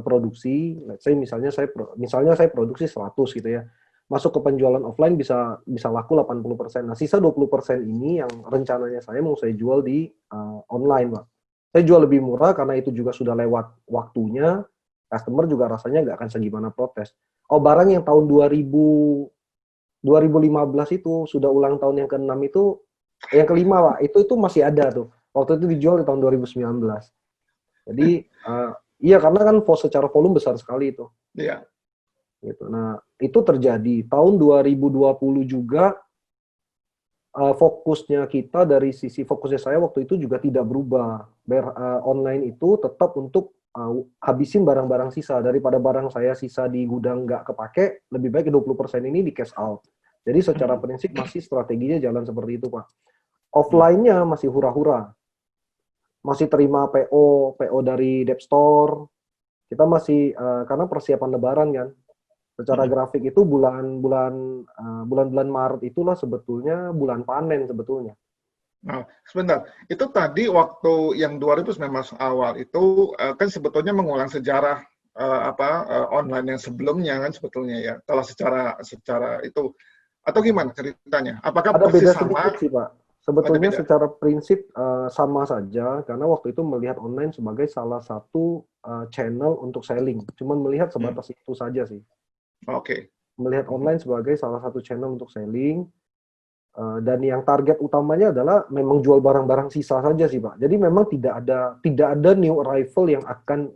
produksi, let's say misalnya saya produksi 100 gitu ya. Masuk ke penjualan offline bisa laku 80%. Nah, sisa 20% ini yang rencananya saya mau saya jual di online, Pak. Saya jual lebih murah karena itu juga sudah lewat waktunya. Customer juga rasanya nggak akan segimana protes. Barang yang tahun 2015 itu sudah ulang tahun yang ke-6 itu, yang kelima, Pak, itu masih ada tuh. Waktu itu dijual di tahun 2019. Jadi, iya karena kan secara volume besar sekali itu. Iya. Gitu. Nah, itu terjadi. Tahun 2020 juga fokusnya saya waktu itu juga tidak berubah. Online itu tetap untuk habisin barang-barang sisa. Daripada barang saya sisa di gudang nggak kepake, lebih baik 20% ini di cash out. Jadi secara prinsip masih strateginya jalan seperti itu, Pak. Offline-nya masih hura-hura. Masih terima PO dari Dep Store. Kita masih, karena persiapan lebaran kan. Secara grafik itu bulan-bulan Maret itulah sebetulnya bulan panen sebetulnya. Nah, sebentar. Itu tadi waktu yang 2019 awal itu kan sebetulnya mengulang sejarah online yang sebelumnya kan sebetulnya ya. Kalau secara itu atau gimana ceritanya? Apakah ada persis beda sama? sedikit sih, Pak. Sebetulnya secara prinsip sama saja karena waktu itu melihat online sebagai salah satu channel untuk selling. Cuman melihat sebatas itu saja sih. Oke. Melihat online sebagai salah satu channel untuk selling. Dan yang target utamanya adalah memang jual barang-barang sisa saja sih, Pak. Jadi memang tidak ada new arrival yang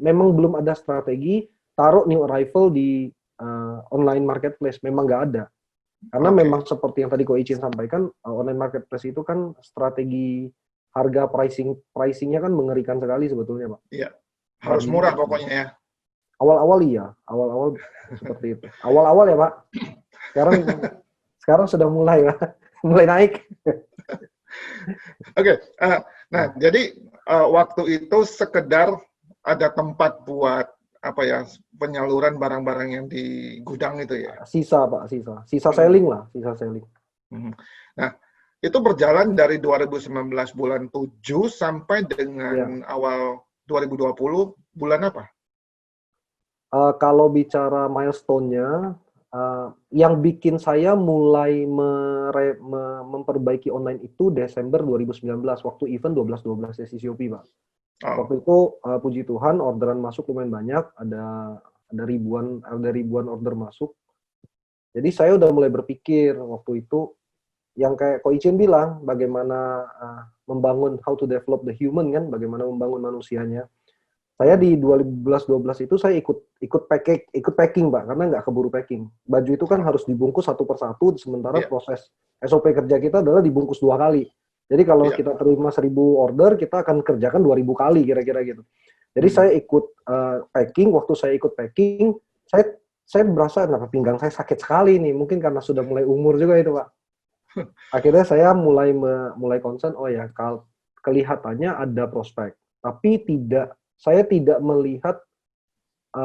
memang belum ada strategi taruh new arrival di online marketplace, memang nggak ada. Karena memang seperti yang tadi Ko Icin sampaikan, online marketplace itu kan strategi harga pricingnya kan mengerikan sekali sebetulnya, Pak. Iya, harus murah pokoknya ya. Awal-awal iya, awal-awal seperti itu. Awal-awal ya, Pak. Sekarang sudah mulai, Pak. Mulai naik. Oke. Nah, jadi waktu itu sekedar ada tempat buat penyaluran barang-barang yang di gudang itu ya. Sisa, Pak, sisa selling lah, sisa selling. Nah, itu berjalan dari 2019 bulan 7 sampai dengan awal 2020 bulan apa? Kalau bicara milestone-nya, yang bikin saya mulai memperbaiki online itu Desember 2019, waktu event 12-12 sesi Shopee, Pak. Waktu itu puji Tuhan orderan masuk lumayan banyak, ada ribuan order masuk. Jadi saya udah mulai berpikir waktu itu, yang kayak Ko Icin bilang, bagaimana membangun how to develop the human kan, bagaimana membangun manusianya. Saya di 2012 itu saya ikut packing, Pak, karena nggak keburu packing. Baju itu kan harus dibungkus satu persatu, sementara proses SOP kerja kita adalah dibungkus 2 kali. Jadi kalau kita terima 1000 order, kita akan kerjakan 2000 kali kira-kira gitu. Jadi saya ikut packing, waktu saya ikut packing, saya berasa kenapa pinggang saya sakit sekali nih, mungkin karena sudah mulai umur juga itu Pak. Akhirnya saya mulai concern, oh ya kelihatannya ada prospek, tapi saya tidak melihat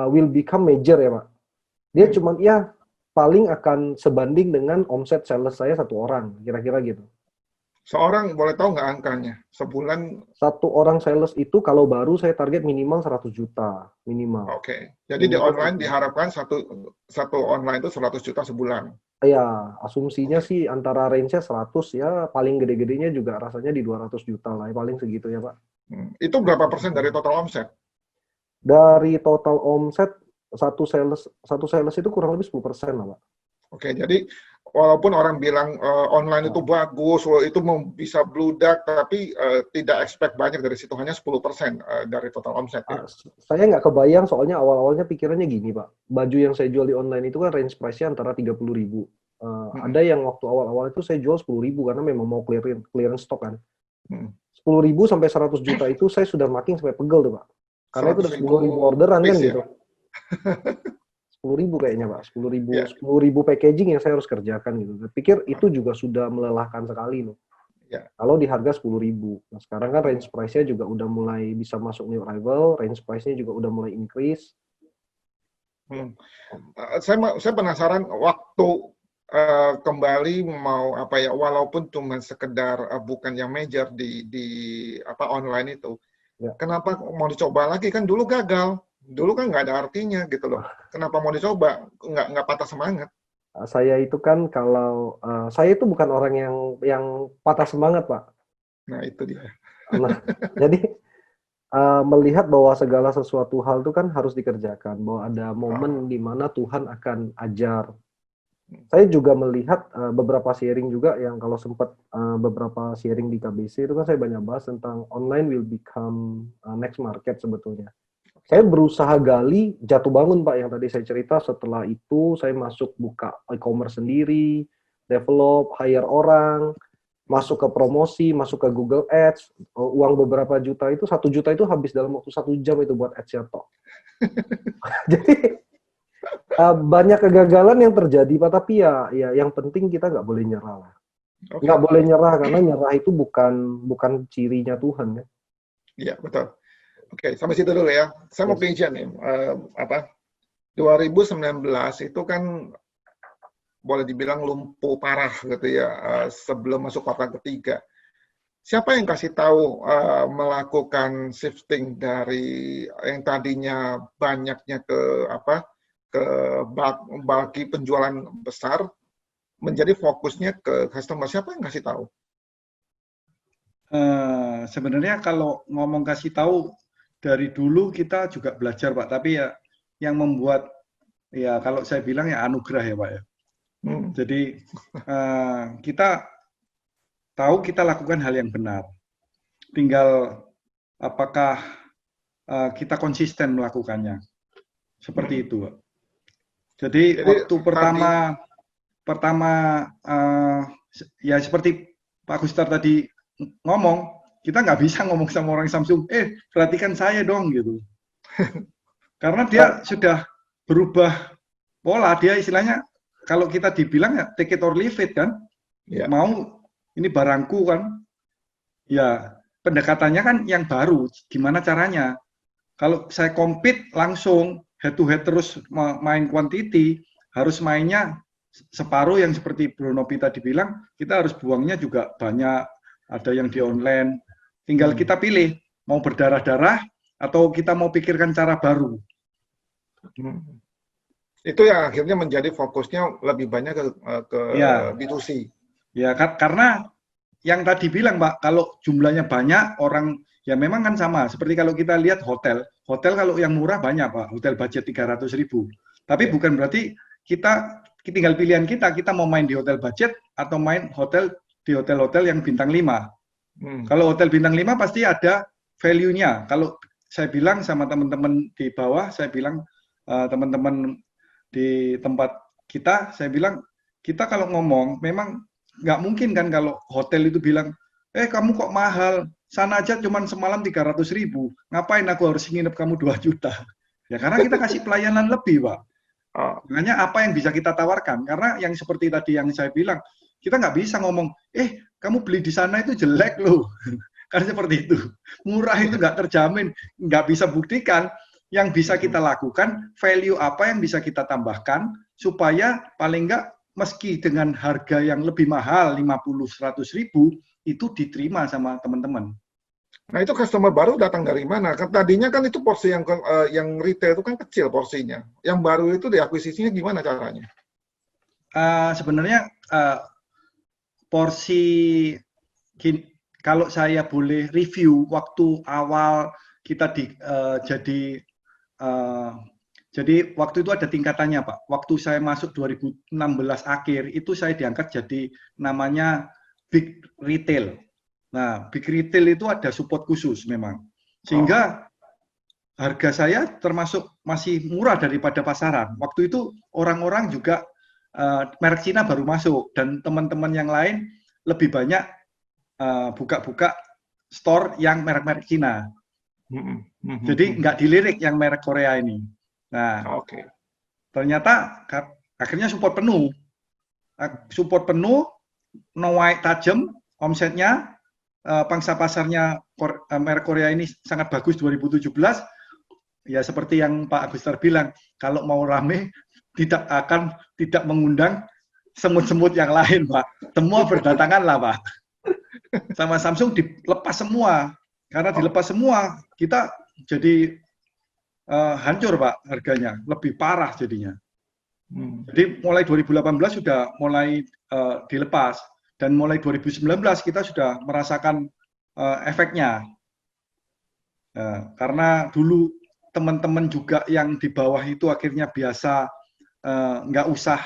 will become major ya Pak. Dia cuman ya paling akan sebanding dengan omset sales saya 1 orang, kira-kira gitu. Seorang boleh tahu nggak angkanya? Sebulan? 1 orang sales itu kalau baru saya target minimal 100 juta, minimal. Oke. Jadi di Minimal online 100 juta. diharapkan satu online itu 100 juta sebulan. Ya, asumsinya sih antara range-nya 100 ya, paling gede-gedenya juga rasanya di 200 juta lah, paling segitu ya Pak. Itu berapa persen dari total omset? Dari total omset, satu sales itu kurang lebih 10% lah Pak. Oke, jadi walaupun orang bilang online itu bagus, itu bisa bludak, tapi tidak expect banyak dari situ, hanya 10% dari total omset ya. Saya nggak kebayang, soalnya awal-awalnya pikirannya gini Pak, baju yang saya jual di online itu kan range price-nya antara 30.000. Ada yang waktu awal-awal itu saya jual 10.000 karena memang mau clearance stok kan. 10.000 sampai 100 juta itu saya sudah makin sampai pegel tuh Pak. Karena itu udah 10.000 orderan kan gitu. 10.000 kayaknya Pak, 10.000 packaging yang saya harus kerjakan gitu. Saya pikir itu juga sudah melelahkan sekali loh. Kalau di harga 10.000. Nah, sekarang kan range price-nya juga udah mulai bisa masuk new arrival, range price-nya juga udah mulai increase. Saya penasaran waktu kembali mau apa ya, walaupun cuma sekedar bukan yang major di online itu. Kenapa mau dicoba lagi, kan dulu gagal. Dulu kan nggak ada artinya gitu loh. Kenapa mau dicoba? Nggak patah semangat. Saya itu kan saya itu bukan orang yang patah semangat Pak. Nah itu dia. Nah, jadi melihat bahwa segala sesuatu hal itu kan harus dikerjakan, bahwa ada momen di mana Tuhan akan ajar. Saya juga melihat beberapa sharing juga yang kalau sempat beberapa sharing di KBC itu kan saya banyak bahas tentang online will become next market sebetulnya. Saya berusaha gali, jatuh bangun Pak, yang tadi saya cerita. Setelah itu saya masuk buka e-commerce sendiri, develop, hire orang, masuk ke promosi, masuk ke Google Ads, uang beberapa juta itu, 1 juta itu habis dalam waktu 1 jam itu buat ads-nya toh. Jadi banyak kegagalan yang terjadi Pak, tapi ya yang penting kita nggak boleh nyerah lah. Nggak boleh nyerah, karena nyerah itu bukan cirinya Tuhan ya. Iya, betul. Oke, sampai situ dulu ya. Saya mau mention nih, 2019 itu kan boleh dibilang lumpuh parah gitu ya, sebelum masuk kuartal ketiga. Siapa yang kasih tahu melakukan shifting dari yang tadinya banyaknya ke bagi penjualan besar menjadi fokusnya ke customer? Siapa yang kasih tahu? Sebenarnya kalau ngomong kasih tahu, dari dulu kita juga belajar Pak, tapi ya yang membuat ya kalau saya bilang ya anugerah ya Pak ya. Jadi kita tahu kita lakukan hal yang benar. Tinggal apakah kita konsisten melakukannya. Seperti itu Pak. Jadi waktu pertama ya seperti Pak Gustar tadi ngomong, kita nggak bisa ngomong sama orang Samsung, perhatikan saya dong gitu. Karena dia sudah berubah pola, dia istilahnya kalau kita dibilang ya take it or leave it kan. Mau ini barangku kan. Ya, pendekatannya kan yang baru, gimana caranya? Kalau saya compete langsung head to head terus main quantity, harus mainnya separuh yang seperti Bruno Pita dibilang, kita harus buangnya juga banyak, ada yang di online. Tinggal kita pilih, mau berdarah-darah atau kita mau pikirkan cara baru. Itu yang akhirnya menjadi fokusnya lebih banyak ke B2C. Ya, karena yang tadi bilang Pak, kalau jumlahnya banyak, orang ya memang kan sama. Seperti kalau kita lihat hotel kalau yang murah banyak Pak, hotel budget 300.000. Tapi bukan berarti kita tinggal pilihan kita mau main di hotel budget atau main di hotel-hotel yang bintang 5. Kalau hotel bintang 5 pasti ada value-nya. Kalau saya bilang sama teman-teman di bawah, saya bilang teman-teman di tempat kita, saya bilang kita kalau ngomong memang nggak mungkin kan kalau hotel itu bilang kamu kok mahal, sana aja cuman semalam 300.000, ngapain aku harus nginep kamu 2 juta? Ya karena kita kasih pelayanan lebih, Pak. Makanya apa yang bisa kita tawarkan, karena yang seperti tadi yang saya bilang, kita nggak bisa ngomong, kamu beli di sana itu jelek loh. Karena seperti itu. Murah itu nggak terjamin, nggak bisa buktikan. Yang bisa kita lakukan, value apa yang bisa kita tambahkan, supaya paling nggak meski dengan harga yang lebih mahal, 50-100 ribu, itu diterima sama teman-teman. Nah itu customer baru datang dari mana? Tadinya kan itu porsi yang retail itu kan kecil porsinya. Yang baru itu diakuisisinya gimana caranya? Sebenarnya porsi, kalau saya boleh review waktu awal kita jadi waktu itu ada tingkatannya, Pak. Waktu saya masuk 2016 akhir itu saya diangkat jadi namanya big retail. Nah, big retail itu ada support khusus memang. Sehingga harga saya termasuk masih murah daripada pasaran. Waktu itu orang-orang juga merek Cina baru masuk dan teman-teman yang lain lebih banyak buka-buka store yang merek-merek Cina. Jadi nggak dilirik yang merek Korea ini. Nah, ternyata akhirnya support penuh, naik tajam omsetnya. Pangsa pasarnya merek Korea ini sangat bagus 2017. Ya seperti yang Pak Agustar bilang, kalau mau rame tidak mengundang semut-semut yang lain, Pak. Semua berdatangan lah, Pak. Sama Samsung dilepas semua. Karena dilepas semua, kita jadi hancur, Pak, harganya. Lebih parah jadinya. Jadi mulai 2018 sudah mulai dilepas. Dan mulai 2019 kita sudah merasakan efeknya. Karena dulu teman-teman juga yang di bawah itu akhirnya biasa nggak usah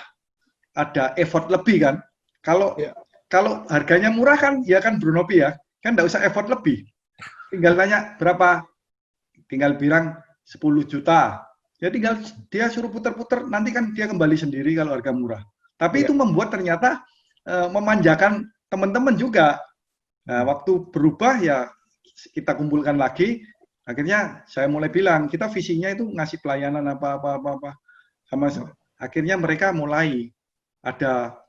ada effort lebih kan. Kalau harganya murah kan, ya kan Bro Nopi ya, kan nggak usah effort lebih. Tinggal tanya berapa, tinggal bilang 10 juta. Ya tinggal dia suruh putar-putar, nanti kan dia kembali sendiri kalau harga murah. Tapi itu membuat ternyata memanjakan teman-teman juga. Nah, waktu berubah ya kita kumpulkan lagi. Akhirnya saya mulai bilang kita visinya itu ngasih pelayanan apa. Sama akhirnya mereka mulai ada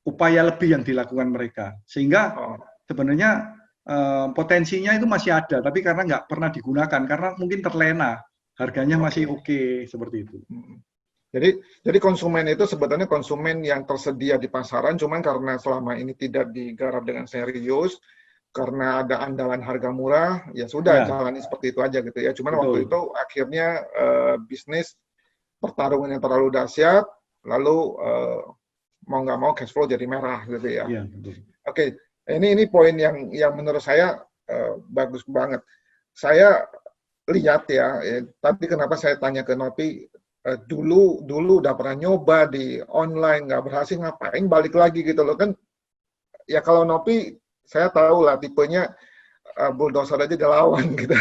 upaya lebih yang dilakukan mereka. Sehingga sebenarnya potensinya itu masih ada, tapi karena nggak pernah digunakan karena mungkin terlena, harganya masih oke, seperti itu. Jadi konsumen itu sebetulnya konsumen yang tersedia di pasaran, cuman karena selama ini tidak digarap dengan serius, karena ada andalan harga murah, ya sudah jalani seperti itu aja gitu ya. Cuman waktu itu akhirnya bisnis pertarungan yang terlalu dahsyat, lalu mau nggak mau cash flow jadi merah gitu ya. Oke, ini poin yang menurut saya bagus banget. Saya lihat ya, tapi kenapa saya tanya ke Nopi, dulu udah pernah nyoba di online nggak berhasil, ngapain balik lagi gitu loh kan. Ya kalau Nopi saya tahu lah tipenya bulldozer aja dilawan gitu.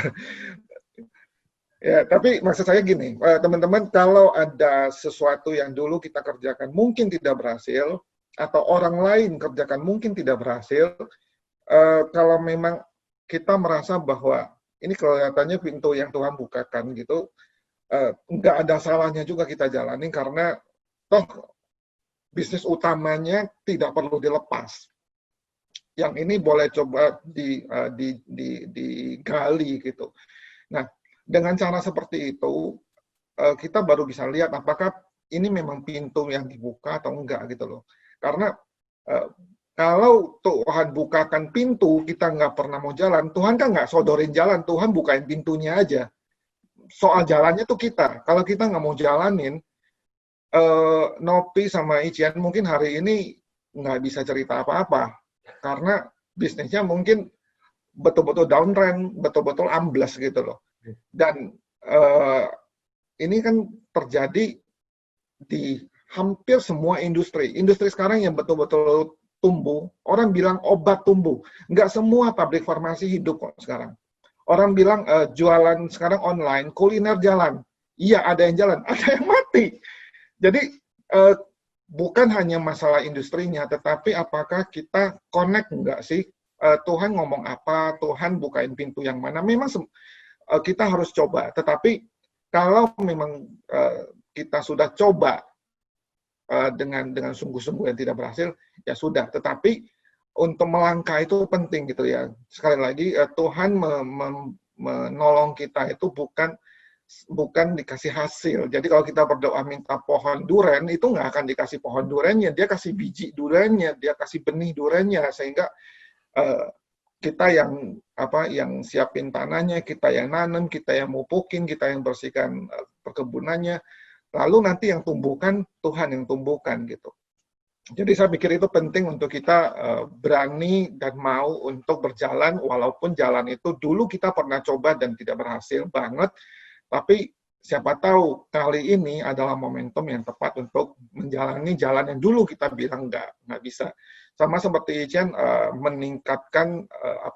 Ya, tapi maksud saya gini, teman-teman, kalau ada sesuatu yang dulu kita kerjakan mungkin tidak berhasil atau orang lain kerjakan mungkin tidak berhasil, kalau memang kita merasa bahwa ini kelihatannya pintu yang Tuhan bukakan gitu, nggak ada salahnya juga kita jalani karena toh bisnis utamanya tidak perlu dilepas. Yang ini boleh coba digali gitu. Nah, dengan cara seperti itu kita baru bisa lihat apakah ini memang pintu yang dibuka atau enggak gitu loh. Karena kalau Tuhan bukakan pintu kita nggak pernah mau jalan, Tuhan kan nggak sodorin jalan, Tuhan bukain pintunya aja. Soal jalannya tuh kita. Kalau kita nggak mau jalanin, Nopi sama Ician mungkin hari ini nggak bisa cerita apa-apa. Karena bisnisnya mungkin betul-betul downtrend, betul-betul ambles gitu loh. Dan ini kan terjadi di hampir semua industri. Industri sekarang yang betul-betul tumbuh, orang bilang obat tumbuh. Nggak semua pabrik farmasi hidup kok sekarang. Orang bilang jualan sekarang online, kuliner jalan. Iya, ada yang jalan, ada yang mati. Jadi bukan hanya masalah industrinya, tetapi apakah kita connect nggak sih? Tuhan ngomong apa, Tuhan bukain pintu yang mana, memang kita harus coba. Tetapi kalau memang kita sudah coba dengan sungguh-sungguh yang tidak berhasil, ya sudah. Tetapi untuk melangkah itu penting gitu ya. Sekali lagi, Tuhan menolong kita itu bukan dikasih hasil. Jadi kalau kita berdoa minta pohon duren, itu nggak akan dikasih pohon durennya, dia kasih biji durennya, dia kasih benih durennya, sehingga kita yang siapin tanahnya, kita yang nanam, kita yang mupukin, kita yang bersihkan perkebunannya, lalu nanti yang tumbuhkan Tuhan yang tumbuhkan gitu. Jadi saya pikir itu penting untuk kita berani dan mau untuk berjalan, walaupun jalan itu dulu kita pernah coba dan tidak berhasil banget, tapi siapa tahu kali ini adalah momentum yang tepat untuk menjalani jalan yang dulu kita bilang nggak bisa. Sama seperti Chen meningkatkan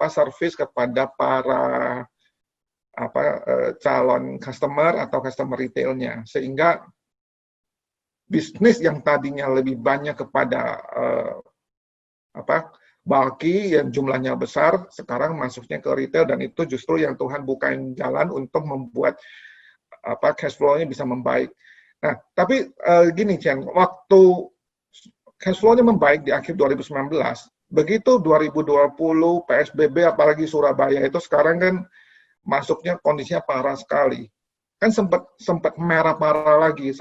service kepada para calon customer atau customer retailnya, sehingga bisnis yang tadinya lebih banyak kepada bulky yang jumlahnya besar, sekarang masuknya ke retail, dan itu justru yang Tuhan bukain jalan untuk membuat cash flow-nya bisa membaik. Nah, tapi gini Chen, waktu cash flow-nya membaik di akhir 2019, begitu 2020 PSBB apalagi Surabaya itu sekarang kan masuknya kondisinya parah sekali. Kan sempat merah parah lagi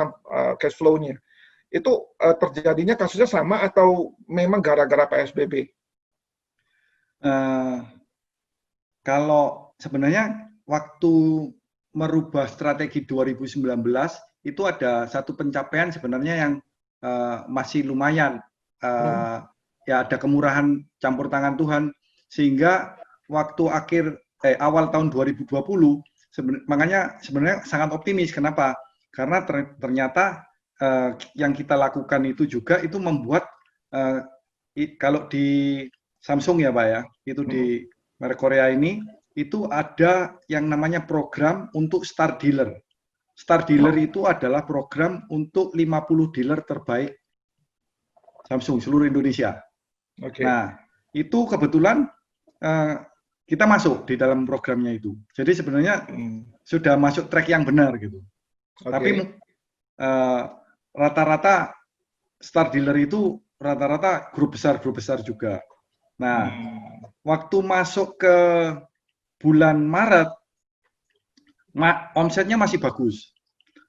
cash flow-nya. Itu terjadinya kasusnya sama atau memang gara-gara PSBB? Kalau sebenarnya waktu merubah strategi 2019 itu ada satu pencapaian sebenarnya yang masih lumayan. Ya ada kemurahan campur tangan Tuhan, sehingga waktu awal tahun 2020 makanya sebenarnya sangat optimis. Kenapa? Karena ternyata yang kita lakukan itu juga itu membuat kalau di Samsung ya Pak ya, itu di merek Korea ini itu ada yang namanya program untuk Star Dealer. Star Dealer itu adalah program untuk 50 dealer terbaik Samsung seluruh Indonesia. Okay. Nah, itu kebetulan kita masuk di dalam programnya itu. Jadi sebenarnya sudah masuk track yang benar gitu. Okay. Tapi rata-rata Star Dealer itu rata-rata grup besar juga. Nah, waktu masuk ke bulan Maret, omsetnya masih bagus.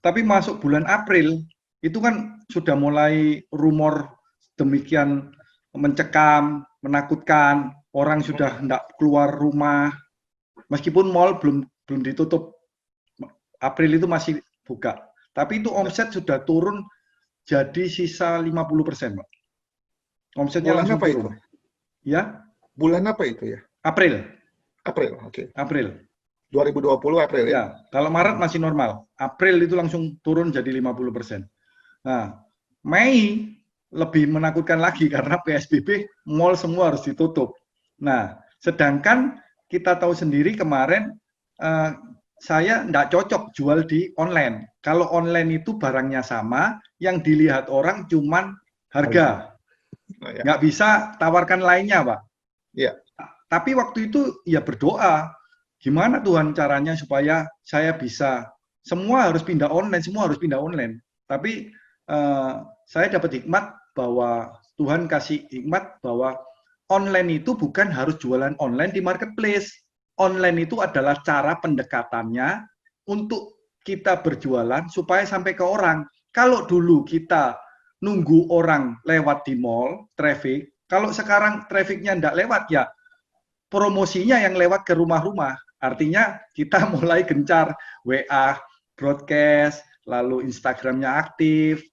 Tapi masuk bulan April, itu kan sudah mulai rumor demikian mencekam, menakutkan, orang sudah hendak keluar rumah, meskipun mall belum ditutup, April itu masih buka. Tapi itu omset sudah turun jadi sisa 50%, Pak. Omsetnya bulan langsung apa turun. Itu? Ya? Bulan apa itu ya? April, oke. Okay. April. 2020 April ya? Ya, kalau Maret masih normal. April itu langsung turun jadi 50%. Nah, Mei lebih menakutkan lagi karena PSBB, mall semua harus ditutup. Nah, sedangkan kita tahu sendiri kemarin saya tidak cocok jual di online. Kalau online itu barangnya sama, yang dilihat orang cuman harga. Nggak bisa tawarkan lainnya, Pak. Ya. Tapi waktu itu ya berdoa, gimana Tuhan caranya supaya saya bisa, semua harus pindah online. Tapi saya dapat hikmat bahwa Tuhan kasih hikmat bahwa online itu bukan harus jualan online di marketplace. Online itu adalah cara pendekatannya untuk kita berjualan supaya sampai ke orang. Kalau dulu kita nunggu orang lewat di mall, traffic, kalau sekarang trafficnya tidak lewat, ya promosinya yang lewat ke rumah-rumah. Artinya kita mulai gencar WA, broadcast, lalu Instagramnya aktif,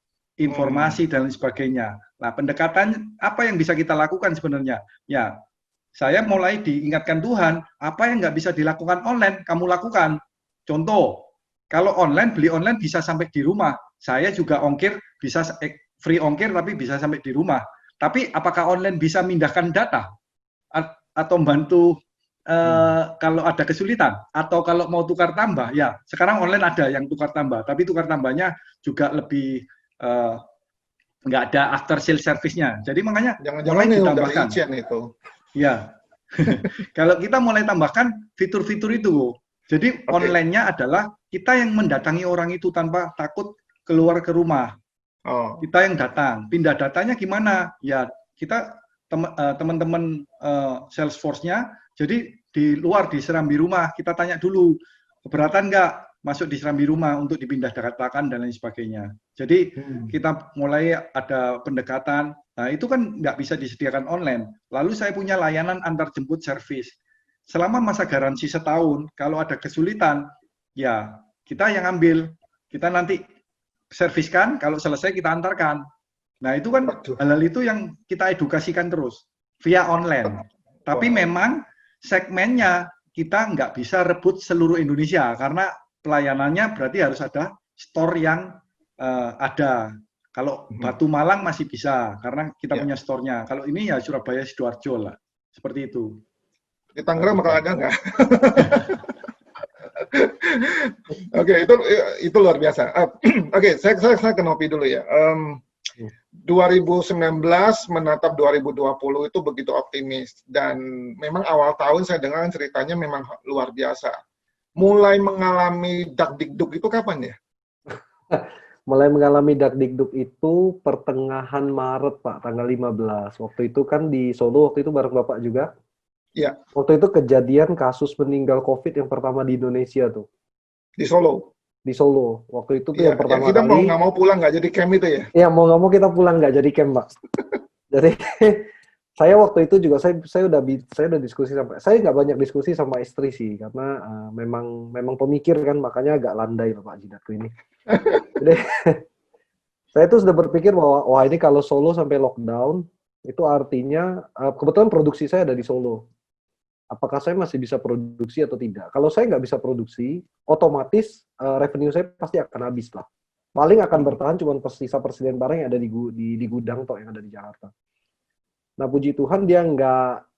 informasi dan lain sebagainya. Nah, pendekatan apa yang bisa kita lakukan sebenarnya? Ya, saya mulai diingatkan Tuhan, apa yang nggak bisa dilakukan online, kamu lakukan. Contoh, kalau online, beli online bisa sampai di rumah. Saya juga ongkir, bisa free ongkir, tapi bisa sampai di rumah. Tapi apakah online bisa mindahkan data? Atau membantu kalau ada kesulitan? Atau kalau mau tukar tambah? Ya, sekarang online ada yang tukar tambah, tapi tukar tambahnya juga lebih nggak ada after sale service-nya. Jadi makanya Jangan-jangan mulai ini udah ditambahkan. licin itu. Ya, kalau kita mulai tambahkan fitur-fitur itu. Jadi online-nya adalah kita yang mendatangi orang itu tanpa takut keluar ke rumah. Oh, Kita yang datang. Pindah datanya gimana? Ya, kita teman-teman Salesforce-nya, jadi di luar di Serambi Rumah, kita tanya dulu, keberatan nggak masuk di Serambi Rumah untuk dipindah datakan dan lain sebagainya. Jadi kita mulai ada pendekatan. Nah, itu kan nggak bisa disediakan online. Lalu saya punya layanan antar jemput servis. Selama masa garansi setahun, kalau ada kesulitan, ya kita yang ambil. Kita nanti serviskan, kalau selesai kita antarkan. Nah, itu kan hal-hal itu yang kita edukasikan terus via online. Tapi memang segmennya kita nggak bisa rebut seluruh Indonesia karena pelayanannya berarti harus ada store yang ada. Kalau Batu Malang masih bisa karena kita punya store-nya. Kalau ini ya Surabaya, Sidoarjo lah. Seperti itu. Di Tangerang bakal ada nggak? Oke, itu luar biasa. Oke, saya ke Nopi dulu ya. 2019 menatap 2020 itu begitu optimis dan memang awal tahun saya dengar ceritanya memang luar biasa. Mulai mengalami dak-dikduk itu kapan ya? Mulai mengalami dak-dikduk itu pertengahan Maret, Pak, tanggal 15. Waktu itu kan di Solo, waktu itu bareng Bapak juga. Iya. Waktu itu kejadian kasus meninggal COVID yang pertama di Indonesia tuh. Di Solo? Di Solo. Waktu itu tuh yang pertama kita kali. Kita nggak mau pulang, nggak jadi camp itu ya? Iya, mau nggak mau kita pulang, nggak jadi camp, Pak. Jadi, saya waktu itu juga, saya udah diskusi saya nggak banyak diskusi sama istri sih, karena memang pemikir kan, makanya agak landai Pak Jidatku ini. Jadi, saya tuh sudah berpikir bahwa, wah ini kalau Solo sampai lockdown, itu artinya, kebetulan produksi saya ada di Solo. Apakah saya masih bisa produksi atau tidak? Kalau saya nggak bisa produksi, otomatis revenue saya pasti akan habis lah. Paling akan bertahan cuma sisa persediaan barang yang ada di gudang toh yang ada di Jakarta. Nah, puji Tuhan dia nggak,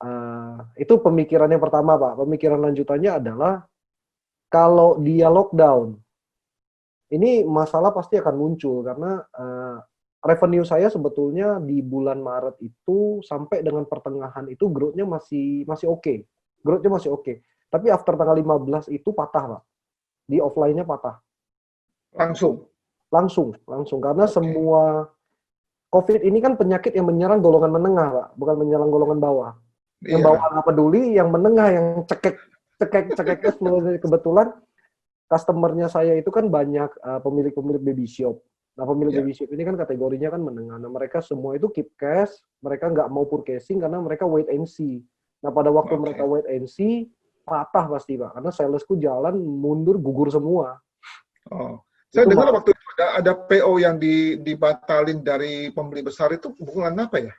itu pemikiran yang pertama, Pak. Pemikiran lanjutannya adalah, kalau dia lockdown, ini masalah pasti akan muncul, karena revenue saya sebetulnya di bulan Maret itu sampai dengan pertengahan itu growth-nya masih oke. Growth-nya masih oke. Tapi after tanggal 15 itu patah, Pak. Di offline-nya patah. Langsung. Karena semua COVID ini kan penyakit yang menyerang golongan menengah, Pak, bukan menyerang golongan bawah. Yang bawah nggak peduli, yang menengah yang cekek kebetulan customer-nya saya itu kan banyak pemilik-pemilik baby shop. Nah, pemilik baby shop ini kan kategorinya kan menengah. Nah, mereka semua itu keep cash, mereka nggak mau purchasing karena mereka wait and see. Nah, pada waktu mereka wait and see, patah pasti, Pak. Karena salesku jalan, mundur, gugur semua. Oh. Saya dengar waktu itu ada PO yang dibatalin dari pembeli besar itu bulan apa ya?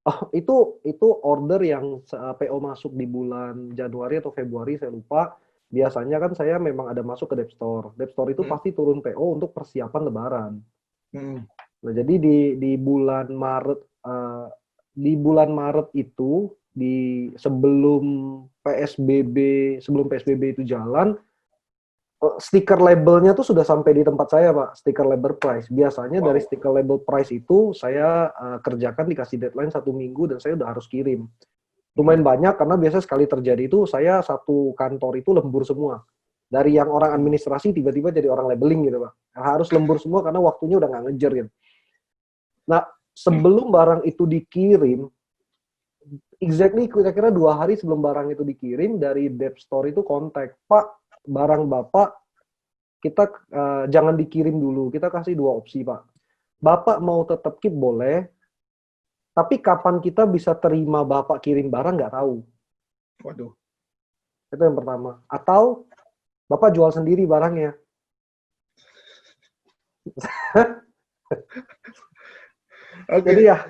Oh, itu order yang PO masuk di bulan Januari atau Februari, saya lupa. Biasanya kan saya memang ada masuk ke Depstore. Depstore itu pasti turun PO untuk persiapan Lebaran. Nah, jadi di bulan Maret itu, sebelum PSBB itu jalan, stiker labelnya tuh sudah sampai di tempat saya, Pak. Stiker label price. Biasanya dari stiker label price itu saya kerjakan, dikasih deadline 1 minggu dan saya udah harus kirim. Lumayan banyak karena biasanya sekali terjadi itu saya satu kantor itu lembur semua. Dari yang orang administrasi tiba-tiba jadi orang labeling gitu, Pak. Harus lembur semua karena waktunya udah nggak ngejar gitu. Nah, sebelum barang itu dikirim, exactly kira-kira 2 hari sebelum barang itu dikirim, dari Depstore itu kontak, Pak, barang Bapak kita jangan dikirim dulu. Kita kasih 2 opsi, Pak. Bapak mau tetap keep boleh, tapi kapan kita bisa terima Bapak kirim barang nggak tahu. Waduh. Itu yang pertama. Atau Bapak jual sendiri barangnya. Jadi ya,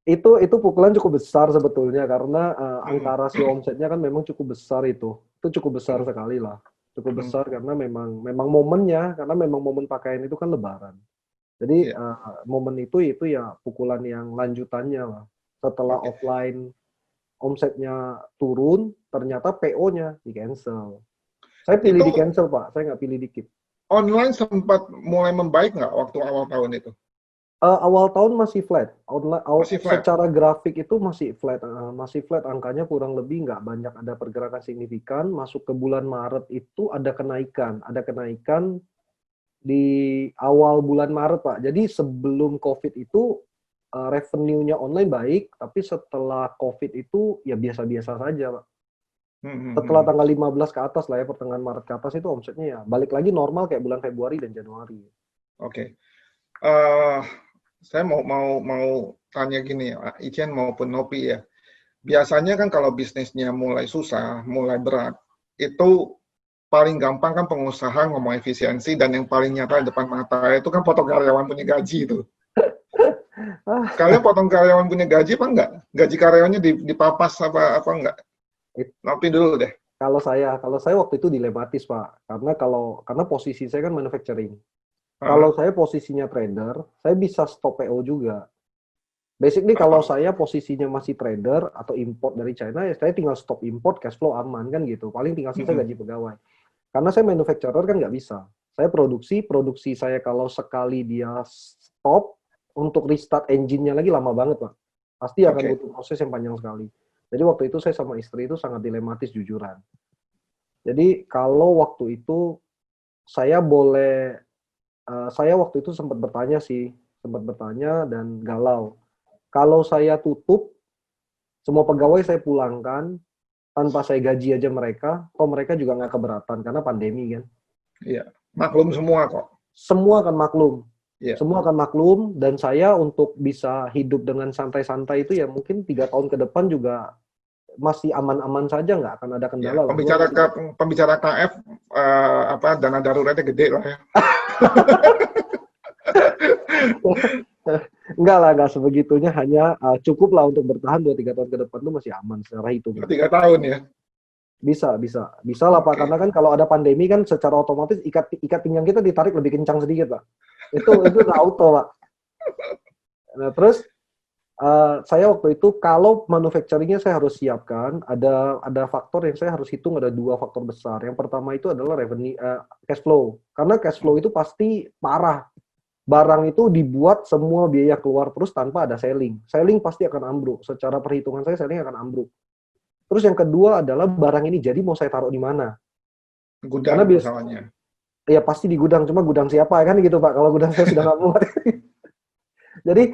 itu pukulan cukup besar sebetulnya, karena angka rasio omsetnya kan memang cukup besar itu. Itu cukup besar sekali lah. Cukup besar karena memang momennya, karena memang momen pakaian itu kan Lebaran. Jadi momen itu ya pukulan yang lanjutannya lah. Setelah offline omsetnya turun, ternyata PO-nya di-cancel. Saya pilih di-cancel, Pak. Saya nggak pilih dikit. Online sempat mulai membaik nggak waktu awal tahun itu? Awal tahun masih flat. Masih flat. Secara grafik itu masih flat angkanya kurang lebih nggak banyak ada pergerakan signifikan. Masuk ke bulan Maret itu ada kenaikan di awal bulan Maret Pak. Jadi sebelum COVID itu revenue-nya online baik, tapi setelah COVID itu ya biasa-biasa saja Pak. Setelah tanggal 15 ke atas lah ya, pertengahan Maret ke atas itu omsetnya ya balik lagi normal kayak bulan Februari dan Januari. Oke. Saya mau tanya gini, Ichen maupun Nopi ya. Biasanya kan kalau bisnisnya mulai susah, mulai berat, itu paling gampang kan pengusaha ngomong efisiensi, dan yang paling nyata di depan mata itu kan potong karyawan punya gaji itu. Kalian potong karyawan punya gaji apa enggak? Gaji karyawannya dipapas apa enggak? Nopi dulu deh. Kalau saya waktu itu dilematis Pak, karena posisi saya kan manufacturing. Kalau saya posisinya trader, saya bisa stop PO juga. Basically kalau saya posisinya masih trader atau import dari China, ya saya tinggal stop import, cash flow aman kan gitu. Paling tinggal sisa gaji pegawai. Karena saya manufacturer kan nggak bisa. Saya produksi saya kalau sekali dia stop, untuk restart engine-nya lagi lama banget Pak. Pasti akan butuh proses yang panjang sekali. Jadi waktu itu saya sama istri itu sangat dilematis jujuran. Jadi kalau waktu itu saya waktu itu sempat bertanya dan galau. Kalau saya tutup, semua pegawai saya pulangkan, tanpa saya gaji aja mereka, mereka juga nggak keberatan, karena pandemi kan. Iya, maklum semua kok. Semua akan maklum. Yeah. Semua akan maklum, dan saya untuk bisa hidup dengan santai-santai itu ya mungkin 3 tahun ke depan juga masih aman-aman saja, nggak akan ada kendala. Pembicara KF, dana daruratnya gede lah ya. Enggak sebegitunya, hanya cukup lah untuk bertahan 2-3 tahun ke depan itu masih aman secara hitungan. 3 tahun ya? Bisa lah Pak, karena kan kalau ada pandemi kan secara otomatis ikat pinggang kita ditarik lebih kencang sedikit Pak. Itu udah auto Pak. Nah terus saya waktu itu kalau manufacturingnya saya harus siapkan, ada faktor yang saya harus hitung, ada 2 faktor besar. Yang pertama itu adalah revenue, cash flow. Karena cash flow itu pasti parah. Barang itu dibuat, semua biaya keluar terus tanpa ada selling. Selling pasti akan ambruk. Secara perhitungan saya selling akan ambruk. Terus yang kedua adalah barang ini jadi mau saya taruh di mana? Gudang misalnya. Ya pasti di gudang, cuma gudang siapa kan gitu Pak, kalau gudang saya sudah nggak muat. Jadi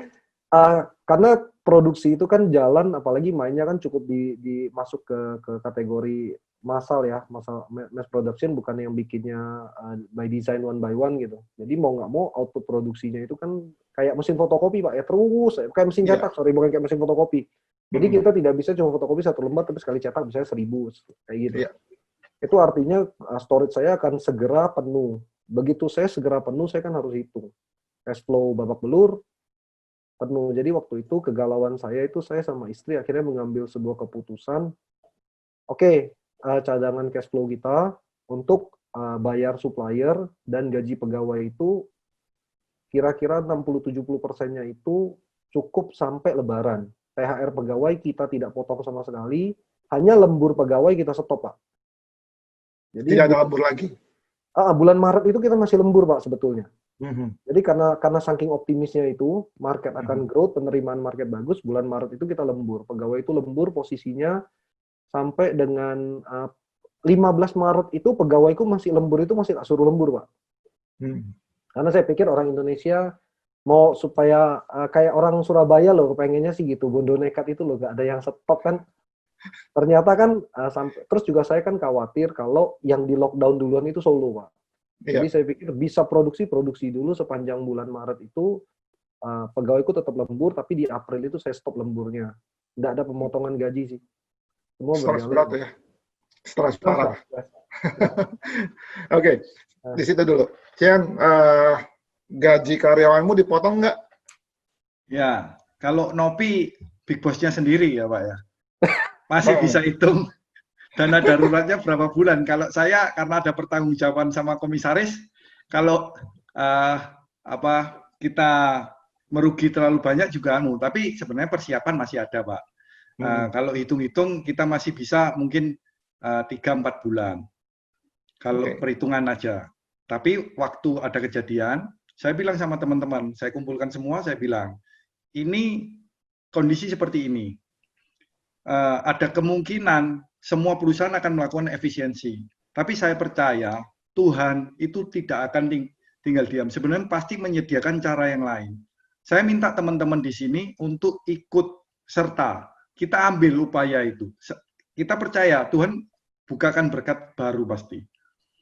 karena produksi itu kan jalan, apalagi mainnya kan cukup masuk ke kategori mass production, bukan yang bikinnya by design one by one gitu. Jadi mau nggak mau output produksinya itu kan kayak mesin fotokopi Pak, ya terus kayak mesin cetak, bukan kayak mesin fotokopi. Jadi kita tidak bisa cuma fotokopi 1 lembar, tapi sekali cetak misalnya 1000 kayak gitu. Itu artinya storage saya akan segera penuh. Begitu saya segera penuh, saya kan harus hitung cash flow babak belur penuh. Jadi waktu itu kegalauan saya itu, saya sama istri akhirnya mengambil sebuah keputusan. Oke, cadangan cash flow kita untuk bayar supplier dan gaji pegawai itu kira-kira 60-70%-nya itu cukup sampai Lebaran. THR pegawai kita tidak potong sama sekali, hanya lembur pegawai kita stop Pak. Jadi tidak ada lembur lagi. Bulan Maret itu kita masih lembur Pak sebetulnya. Jadi karena saking optimisnya itu, market akan growth, penerimaan market bagus, bulan Maret itu kita lembur. Pegawai itu lembur posisinya sampai dengan 15 Maret itu pegawaiku masih lembur, itu masih tak suruh lembur Pak. Karena saya pikir orang Indonesia mau supaya kayak orang Surabaya loh, pengennya sih gitu, bondo nekat itu loh, nggak ada yang stop kan. Ternyata kan terus juga saya kan khawatir kalau yang di lockdown duluan itu Solo Pak. Jadi saya pikir bisa produksi dulu sepanjang bulan Maret itu, pegawaiku tetap lembur, tapi di April itu saya stop lemburnya. Nggak ada pemotongan gaji sih. Semua stres berjalan. Berat ya. Stres parah. Oke, di situ dulu. Cian, gaji karyawanmu dipotong nggak? Ya, kalau Nopi big boss-nya sendiri ya Pak ya. Masih bisa hitung dana daruratnya berapa bulan. Kalau saya karena ada pertanggungjawaban sama komisaris, kalau kita merugi terlalu banyak juga tapi sebenarnya persiapan masih ada Pak. Kalau hitung-hitung kita masih bisa mungkin 3-4 bulan. Kalau perhitungan aja. Tapi waktu ada kejadian, Saya bilang sama teman-teman, saya kumpulkan semua, saya bilang, ini kondisi seperti ini. Ada kemungkinan semua perusahaan akan melakukan efisiensi. Tapi saya percaya Tuhan itu tidak akan tinggal diam. Sebenarnya pasti menyediakan cara yang lain. Saya minta teman-teman di sini untuk ikut serta. Kita ambil upaya itu. Kita percaya Tuhan bukakan berkat baru pasti.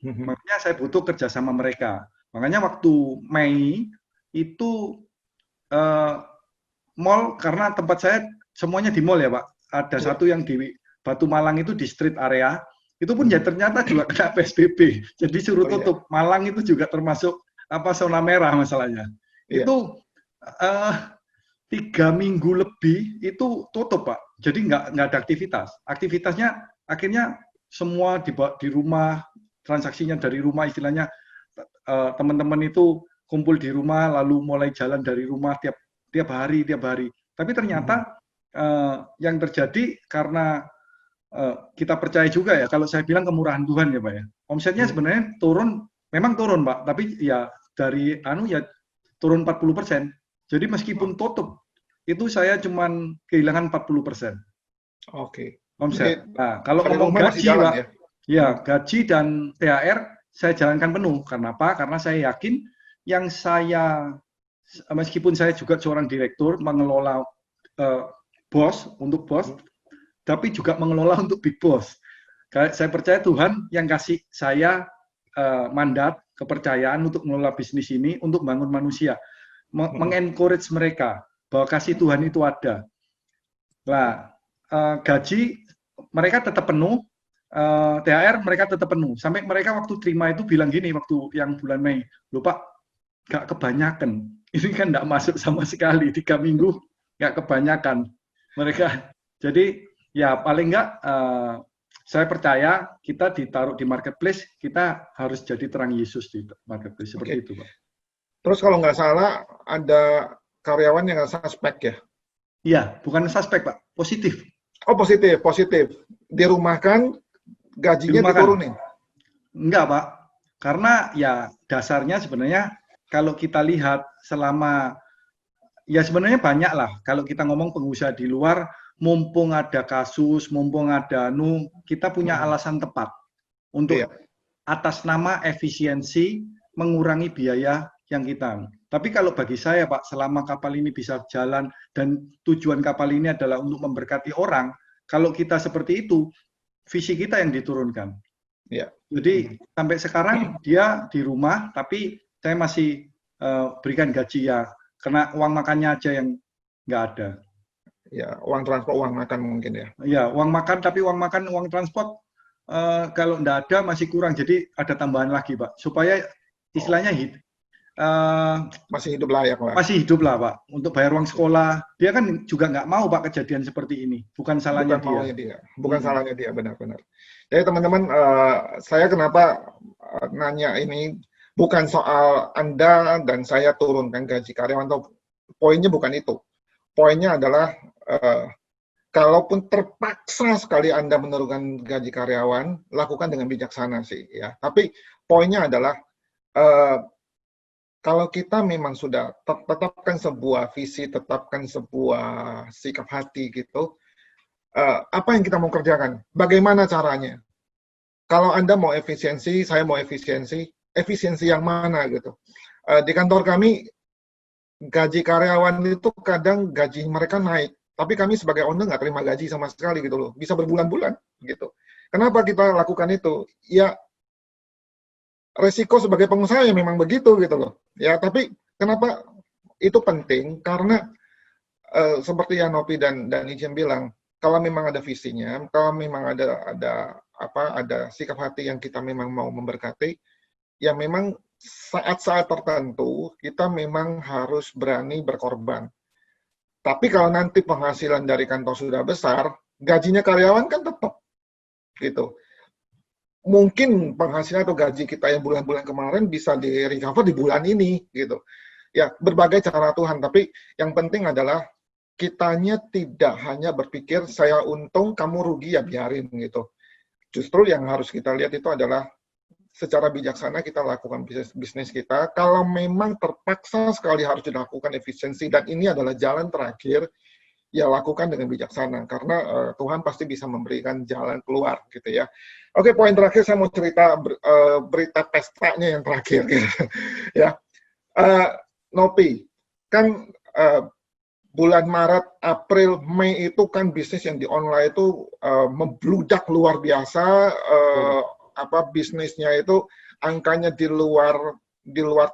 Makanya saya butuh kerjasama mereka. Makanya waktu Mei itu mall, karena tempat saya semuanya di mall ya Pak. Ada satu yang di Batu Malang itu di street area, itu pun ya ternyata juga kena PSBB. Jadi suruh tutup. Malang itu juga termasuk zona merah masalahnya. Itu 3 minggu lebih itu tutup Pak. Jadi nggak ada aktivitas. Aktivitasnya akhirnya semua di rumah, transaksinya dari rumah, istilahnya teman-teman itu kumpul di rumah lalu mulai jalan dari rumah tiap hari. Tapi ternyata yang terjadi karena kita percaya juga ya, kalau saya bilang kemurahan Tuhan ya Pak ya. Omsetnya sebenarnya memang turun Pak, tapi ya dari turun 40%. Jadi meskipun tutup, itu saya cuman kehilangan 40%. Oke. Omset. Nah, kalau ngomong gaji Pak, ya gaji dan THR saya jalankan penuh. Karena apa? Karena saya yakin yang meskipun saya juga seorang direktur, mengelola untuk bos, tapi juga mengelola untuk big boss. Saya percaya Tuhan yang kasih saya mandat, kepercayaan untuk mengelola bisnis ini, untuk bangun manusia. Mengencourage mereka, bahwa kasih Tuhan itu ada. Nah, gaji mereka tetap penuh, THR mereka tetap penuh. Sampai mereka waktu terima itu bilang gini, waktu yang bulan Mei, "Loh Pak, nggak kebanyakan. Ini kan nggak masuk sama sekali, 3 minggu nggak kebanyakan." Mereka, jadi ya paling nggak saya percaya kita ditaruh di marketplace, kita harus jadi terang Yesus di marketplace, seperti itu Pak. Terus kalau nggak salah ada karyawan yang nggak suspek ya? Iya, bukan suspek Pak, positif. Oh positif. Dirumahkan, gajinya diturunin? Enggak Pak, karena ya dasarnya sebenarnya kalau kita lihat selama, ya sebenarnya banyak lah, kalau kita ngomong pengusaha di luar, mumpung ada kasus, mumpung ada kita punya alasan tepat untuk atas nama efisiensi mengurangi biaya yang kita. Tapi kalau bagi saya Pak, selama kapal ini bisa jalan dan tujuan kapal ini adalah untuk memberkati orang, kalau kita seperti itu, visi kita yang diturunkan. Jadi sampai sekarang dia di rumah, tapi saya masih berikan gaji ya, kena uang makannya aja yang nggak ada. Ya, uang transport, uang makan mungkin ya. Ya, uang makan, tapi uang makan, uang transport kalau nggak ada masih kurang, jadi ada tambahan lagi Pak, supaya istilahnya masih hidup layak Pak. Masih hidup lah Pak, untuk bayar uang sekolah. Dia kan juga nggak mau Pak kejadian seperti ini, bukan salahnya dia. Bukan salahnya dia, benar-benar. Jadi teman-teman, saya kenapa nanya ini, bukan soal Anda dan saya turunkan gaji karyawan, atau poinnya bukan itu. Poinnya adalah kalaupun terpaksa sekali Anda menurunkan gaji karyawan, lakukan dengan bijaksana sih ya. Tapi poinnya adalah kalau kita memang sudah tetapkan sebuah visi, tetapkan sebuah sikap hati gitu, apa yang kita mau kerjakan? Bagaimana caranya? Kalau Anda mau efisiensi, saya mau efisiensi yang mana gitu? Di kantor kami, gaji karyawan itu kadang gaji mereka naik, tapi kami sebagai owner nggak terima gaji sama sekali gitu loh, bisa berbulan-bulan gitu. Kenapa kita lakukan itu? Ya resiko sebagai pengusaha ya memang begitu gitu loh. Ya, tapi kenapa itu penting? Karena seperti yang Nopi dan Ijen bilang, kalau memang ada visinya, kalau memang ada sikap hati yang kita memang mau memberkati, ya memang saat-saat tertentu kita memang harus berani berkorban. Tapi kalau nanti penghasilan dari kantor sudah besar, gajinya karyawan kan tetap gitu. Mungkin penghasilan atau gaji kita yang bulan-bulan kemarin bisa di-recover di bulan ini gitu. Ya, berbagai cara Tuhan, tapi yang penting adalah kitanya tidak hanya berpikir saya untung, kamu rugi ya biarin gitu. Justru yang harus kita lihat itu adalah secara bijaksana kita lakukan bisnis kita. Kalau memang terpaksa sekali harus dilakukan efisiensi, dan ini adalah jalan terakhir, ya lakukan dengan bijaksana. Karena Tuhan pasti bisa memberikan jalan keluar, gitu ya. Oke, poin terakhir saya mau cerita berita pestanya yang terakhir, gitu. Ya, Nopi, kan bulan Maret, April, Mei itu kan bisnis yang di online itu membludak luar biasa. Bisnisnya itu angkanya di luar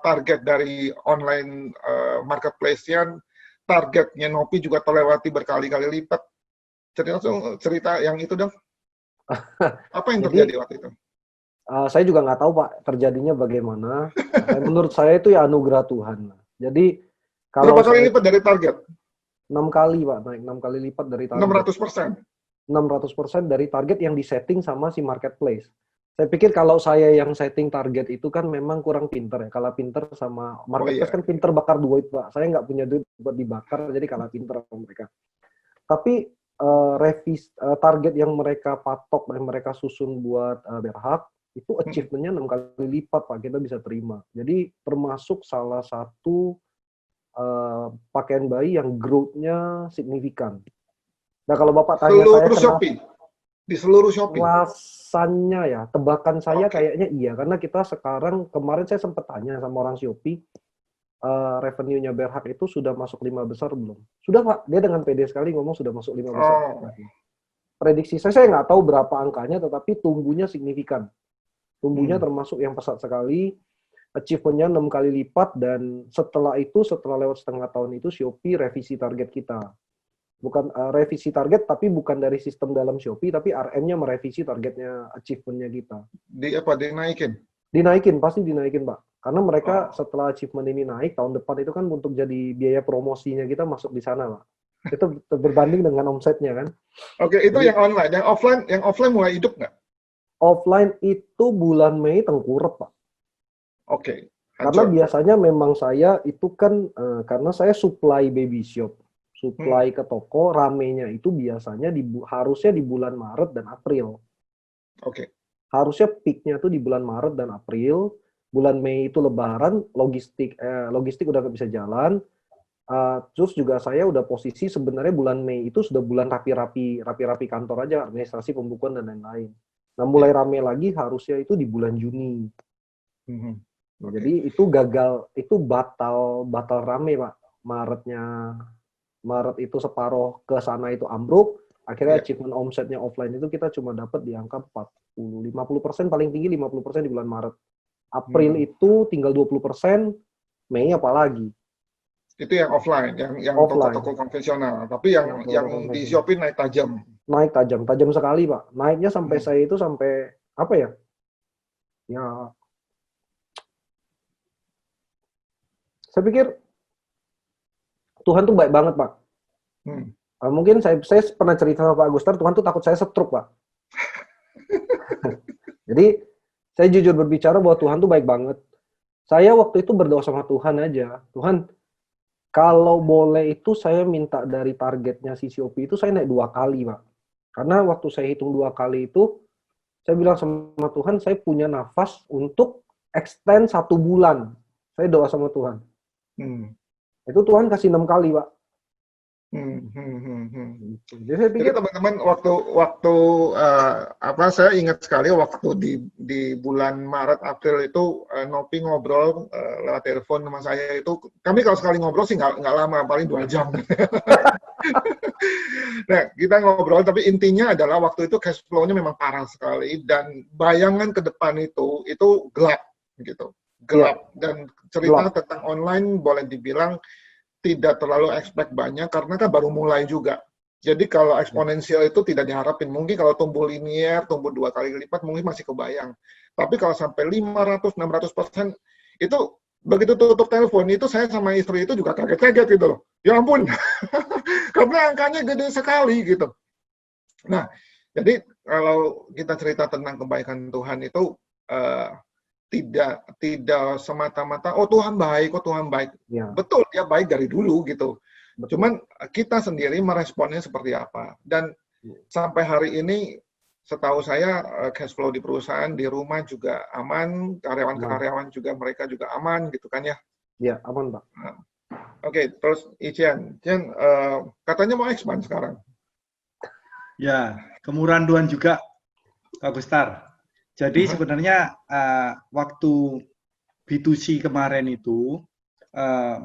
target dari online marketplace-nya. Targetnya Nopi juga terlewati berkali-kali lipat. Cerita yang itu dong. Apa yang terjadi waktu itu? Saya juga nggak tahu Pak terjadinya bagaimana. Menurut saya itu ya anugerah Tuhan. Jadi kalau berapa kali lipat dari target? 6 kali Pak, naik 6 kali lipat dari target. 600%. 600% dari target yang disetting sama si marketplace. Saya pikir kalau saya yang setting target itu kan memang kurang pinter ya. Kalah pinter sama marketplace kan pinter bakar duit Pak. Saya nggak punya duit buat dibakar, jadi kalah pinter sama mereka. Tapi target yang mereka patok dan mereka susun buat Berhak, itu achievement-nya 6 kali lipat Pak, kita bisa terima. Jadi termasuk salah satu pakaian bayi yang growth-nya signifikan. Nah kalau Bapak tanya seluruh saya Shopee. Di seluruh Shopee? Rasanya ya, tebakan saya kayaknya iya. Karena kita sekarang, kemarin saya sempat tanya sama orang Shopee, revenue-nya Berhak itu sudah masuk 5 besar belum? Sudah Pak, dia dengan pede sekali ngomong sudah masuk 5 besar. Prediksi saya nggak tahu berapa angkanya, tetapi tumbuhnya signifikan. Tumbuhnya termasuk yang pesat sekali, achievement-nya 6 kali lipat, dan setelah lewat setengah tahun itu, Shopee revisi target kita. Bukan revisi target, tapi bukan dari sistem dalam Shopee, tapi RM-nya merevisi targetnya, achievement-nya kita. Dinaikin? Dinaikin, pasti dinaikin, Pak. Karena mereka setelah achievement ini naik, tahun depan itu kan untuk jadi biaya promosinya kita masuk di sana, Pak. Itu berbanding dengan omsetnya, kan. Oke, itu jadi, yang online. Yang offline mulai hidup nggak? Offline itu bulan Mei tengkurap, Pak. Oke. Karena biasanya memang saya itu kan, karena saya supply baby shop. Supply ke toko, ramenya itu biasanya harusnya di bulan Maret dan April. Oke. Harusnya peak-nya tuh di bulan Maret dan April. Bulan Mei itu Lebaran, logistik udah nggak bisa jalan. Terus juga saya udah posisi sebenarnya bulan Mei itu sudah bulan rapi-rapi kantor aja, administrasi, pembukuan dan lain-lain. Nah mulai rame lagi harusnya itu di bulan Juni. Jadi itu gagal, itu batal rame Pak. Maret itu separuh ke sana itu ambruk, akhirnya achievement omsetnya offline itu kita cuma dapat di angka 50% paling tinggi 50% di bulan Maret. April itu tinggal 20%, Mei apalagi. Itu yang offline, yang toko-toko konvensional. Tapi yang di Shopee naik tajam. Naik tajam sekali Pak. Naiknya sampai saya itu sampai apa ya? Ya, saya pikir Tuhan tuh baik banget, Pak. Mungkin saya pernah cerita sama Pak Agustar, Tuhan tuh takut saya stroke, Pak. Jadi, saya jujur berbicara bahwa Tuhan tuh baik banget. Saya waktu itu berdoa sama Tuhan aja. Tuhan, kalau boleh itu saya minta dari targetnya si Shopee itu saya naik 2 kali, Pak. Karena waktu saya hitung 2 kali itu, saya bilang sama Tuhan, saya punya nafas untuk extend 1 bulan. Saya doa sama Tuhan. Itu Tuhan kasih 6 kali, Pak. Jadi teman-teman waktu saya ingat sekali waktu di bulan Maret April itu Nopi ngobrol lewat telepon sama saya itu, kami kalau sekali ngobrol sih nggak lama, paling 2 jam. Nah kita ngobrol, tapi intinya adalah waktu itu cash flow-nya memang parah sekali, dan bayangan ke depan itu gelap gitu, dan cerita tentang online boleh dibilang tidak terlalu expect banyak karena kan baru mulai juga. Jadi kalau eksponensial itu tidak diharapin. Mungkin kalau tumbuh linier, tumbuh 2 kali lipat mungkin masih kebayang. Tapi kalau sampai 500-600% itu begitu tutup telepon itu saya sama istri itu juga kaget-kaget gitu loh. Ya ampun. Karena angkanya gede sekali gitu. Nah, jadi kalau kita cerita tentang kebaikan Tuhan itu tidak semata-mata Tuhan baik, Tuhan baik. Ya. Betul, dia baik dari dulu gitu. Betul. Cuman kita sendiri meresponnya seperti apa. Dan sampai hari ini setahu saya cash flow di perusahaan, di rumah juga aman, karyawan-karyawan juga mereka juga aman gitu kan ya. Ya, aman Pak. Nah, Oke, terus Ichian, katanya mau expand sekarang. Ya, kemurahan Tuhan juga, Pak Gustar. Jadi sebenarnya waktu B2C kemarin itu,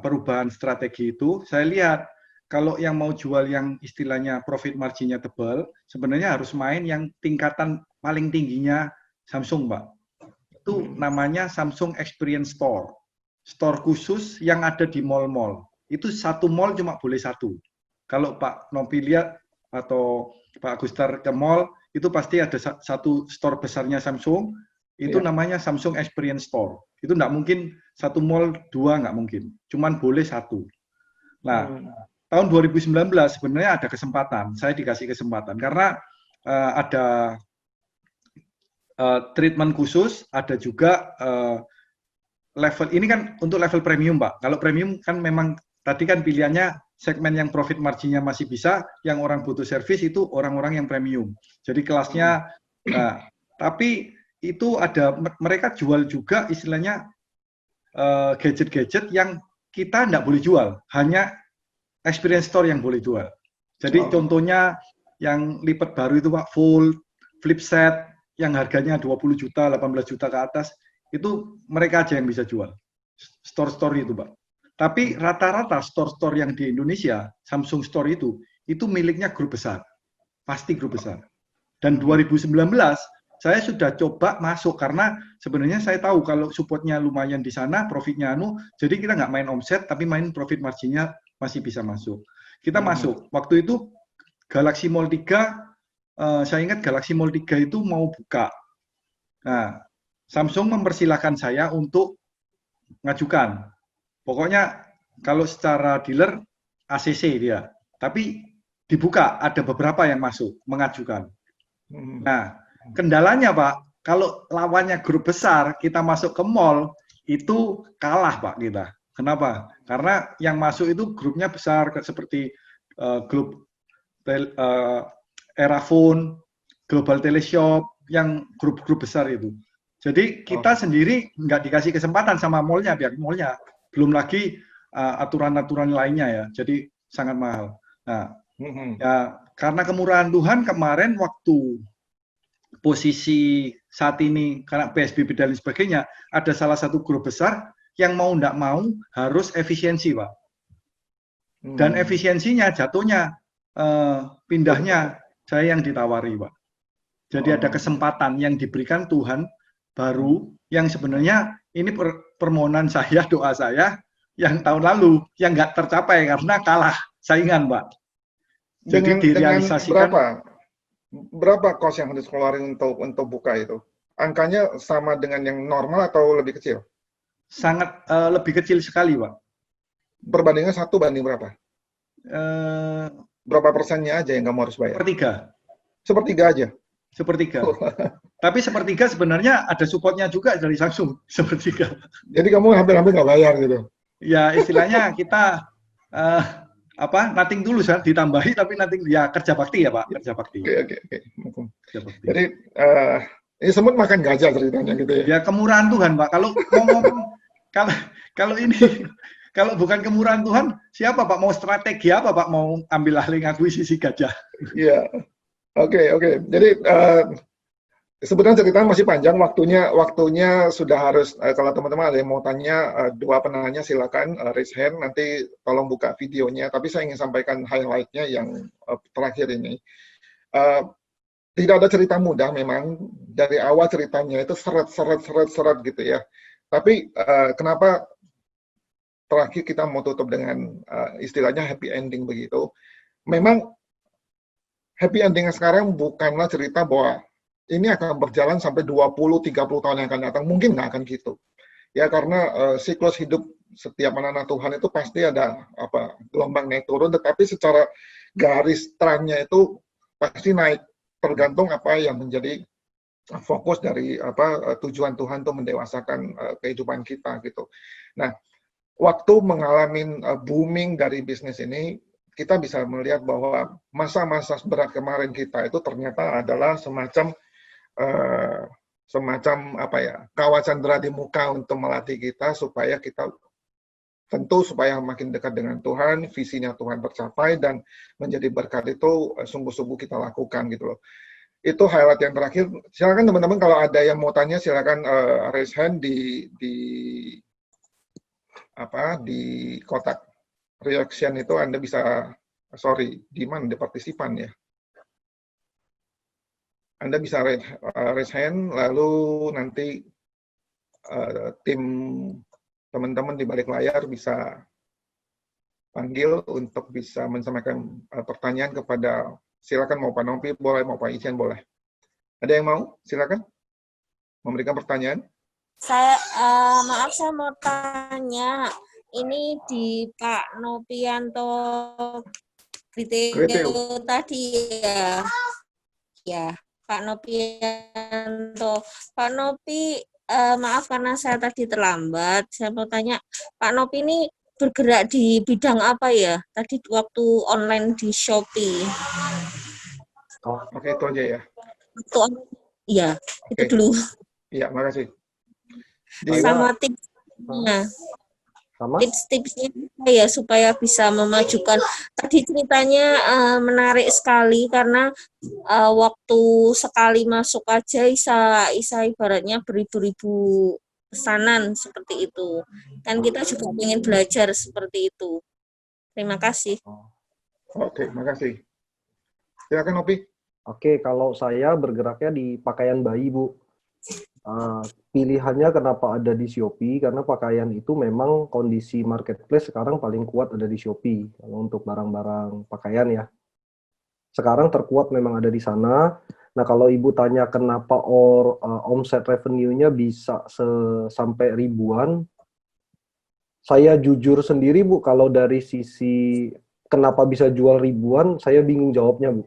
perubahan strategi itu, saya lihat kalau yang mau jual yang istilahnya profit marginnya tebal, sebenarnya harus main yang tingkatan paling tingginya Samsung, Pak. Itu namanya Samsung Experience Store. Store khusus yang ada di mall-mall. Itu satu mall cuma boleh satu. Kalau Pak Nopi lihat atau Pak Gustar ke mall, itu pasti ada satu store besarnya Samsung, itu namanya Samsung Experience Store. Itu nggak mungkin satu mall dua, nggak mungkin. Cuman boleh satu. Nah, tahun 2019 sebenarnya ada kesempatan, saya dikasih kesempatan, karena ada treatment khusus, ada juga level, ini kan untuk level premium Pak. Kalau premium kan memang tadi kan pilihannya segmen yang profit marginnya masih bisa, yang orang butuh servis itu orang-orang yang premium. Jadi kelasnya, nah, tapi itu ada, mereka jual juga istilahnya gadget-gadget yang kita nggak boleh jual, hanya experience store yang boleh jual. Jadi contohnya yang lipat baru itu Pak, full, flip set, yang harganya 20 juta, 18 juta ke atas, itu mereka aja yang bisa jual. Store-store itu Pak. Tapi rata-rata store-store yang di Indonesia, Samsung Store itu miliknya grup besar. Pasti grup besar. Dan 2019, saya sudah coba masuk, karena sebenarnya saya tahu kalau supportnya lumayan di sana, profitnya jadi kita nggak main omset, tapi main profit marginnya masih bisa masuk. Kita masuk. Waktu itu Galaxy Mall 3, saya ingat Galaxy Mall 3 itu mau buka. Nah, Samsung mempersilahkan saya untuk ngajukan. Pokoknya kalau secara dealer ACC dia, tapi dibuka, ada beberapa yang masuk mengajukan. Nah, kendalanya Pak, kalau lawannya grup besar, kita masuk ke mall, itu kalah Pak kita. Kenapa? Karena yang masuk itu grupnya besar, seperti grup Erafone, Global Teleshop, yang grup-grup besar itu. Jadi kita sendiri nggak dikasih kesempatan sama mallnya, pihak mallnya. Belum lagi aturan-aturan lainnya ya, jadi sangat mahal. Nah, ya karena kemurahan Tuhan kemarin waktu posisi saat ini karena PSBB dan lain sebagainya, ada salah satu grup besar yang mau nggak mau harus efisiensi Pak. Dan efisiensinya jatuhnya pindahnya saya yang ditawari Pak. Jadi ada kesempatan yang diberikan Tuhan baru yang sebenarnya ini permohonan saya, doa saya yang tahun lalu yang nggak tercapai karena kalah saingan, Pak. Jadi direalisasikan berapa cost yang harus keluarin untuk buka itu? Angkanya sama dengan yang normal atau lebih kecil? Sangat lebih kecil sekali, Pak. Perbandingan 1 banding berapa? Berapa persennya aja yang kamu harus bayar? Sepertiga aja? Sepertiga. Tapi sepertiga sebenarnya ada supportnya juga dari Samsung, sepertiga. Jadi kamu hampir-hampir nggak bayar gitu? Ya istilahnya kita nothing dulu kan ditambahi, tapi nothing ya kerja bakti ya Pak, kerja bakti. Oke. Jadi ini semut makan gajah ceritanya gitu ya? Ya kemurahan Tuhan Pak. Kalau ngomong kalau ini kalau bukan kemurahan Tuhan, siapa Pak mau strategi apa Pak mau ambil alih akuisisi gajah? Iya. Oke. Jadi sebenarnya ceritanya masih panjang, waktunya sudah harus, kalau teman-teman ada yang mau tanya, dua penanya silakan raise hand, nanti tolong buka videonya, tapi saya ingin sampaikan highlight-nya yang terakhir ini. Tidak ada cerita mudah memang, dari awal ceritanya itu seret gitu ya. Tapi kenapa terakhir kita mau tutup dengan istilahnya happy ending begitu. Memang happy endingnya sekarang bukanlah cerita bahwa ini akan berjalan sampai 20-30 tahun yang akan datang. Mungkin nggak akan gitu. Ya karena siklus hidup setiap anak-anak Tuhan itu pasti ada gelombang naik turun, tetapi secara garis terangnya itu pasti naik, tergantung apa yang menjadi fokus dari tujuan Tuhan untuk mendewasakan kehidupan kita gitu. Nah, waktu mengalami booming dari bisnis ini, kita bisa melihat bahwa masa-masa berat kemarin kita itu ternyata adalah semacam apa ya, kawah candera di muka untuk melatih kita supaya kita tentu supaya makin dekat dengan Tuhan, visinya Tuhan tercapai dan menjadi berkat itu sungguh-sungguh kita lakukan gitu loh. Itu highlight yang terakhir. Silakan teman-teman kalau ada yang mau tanya silakan raise hand di kotak reaction itu Anda bisa di mana di partisipan ya. Anda bisa raise hand lalu nanti tim teman-teman di balik layar bisa panggil untuk bisa menyampaikan pertanyaan kepada, silakan mau Pak Nopi boleh, mau Pak Icen boleh. Ada yang mau? Silakan memberikan pertanyaan. Maaf saya mau tanya, ini di Pak Nopianto video tadi ya. Ya, Pak Nopianto. Pak Nopi, maaf karena saya tadi terlambat. Saya mau tanya, Pak Nopi ini bergerak di bidang apa ya? Tadi waktu online di Shopee. Oke, itu aja ya. Iya, itu dulu. Iya, makasih. Sama tipsnya. Tips-tipsnya ya supaya bisa memajukan. Tadi ceritanya menarik sekali karena waktu sekali masuk aja isa ibaratnya beribu-ribu pesanan seperti itu. Kan kita juga ingin belajar seperti itu. Terima kasih. Oke, makasih. Silakan Opi. Oke, kalau saya bergeraknya di pakaian bayi, Bu. Pilihannya kenapa ada di Shopee, karena pakaian itu memang kondisi marketplace sekarang paling kuat ada di Shopee, kalau untuk barang-barang pakaian ya. Sekarang terkuat memang ada di sana. Nah, kalau Ibu tanya kenapa omset revenue-nya bisa sampai ribuan, saya jujur sendiri, Bu, kalau dari sisi kenapa bisa jual ribuan, saya bingung jawabnya, Bu.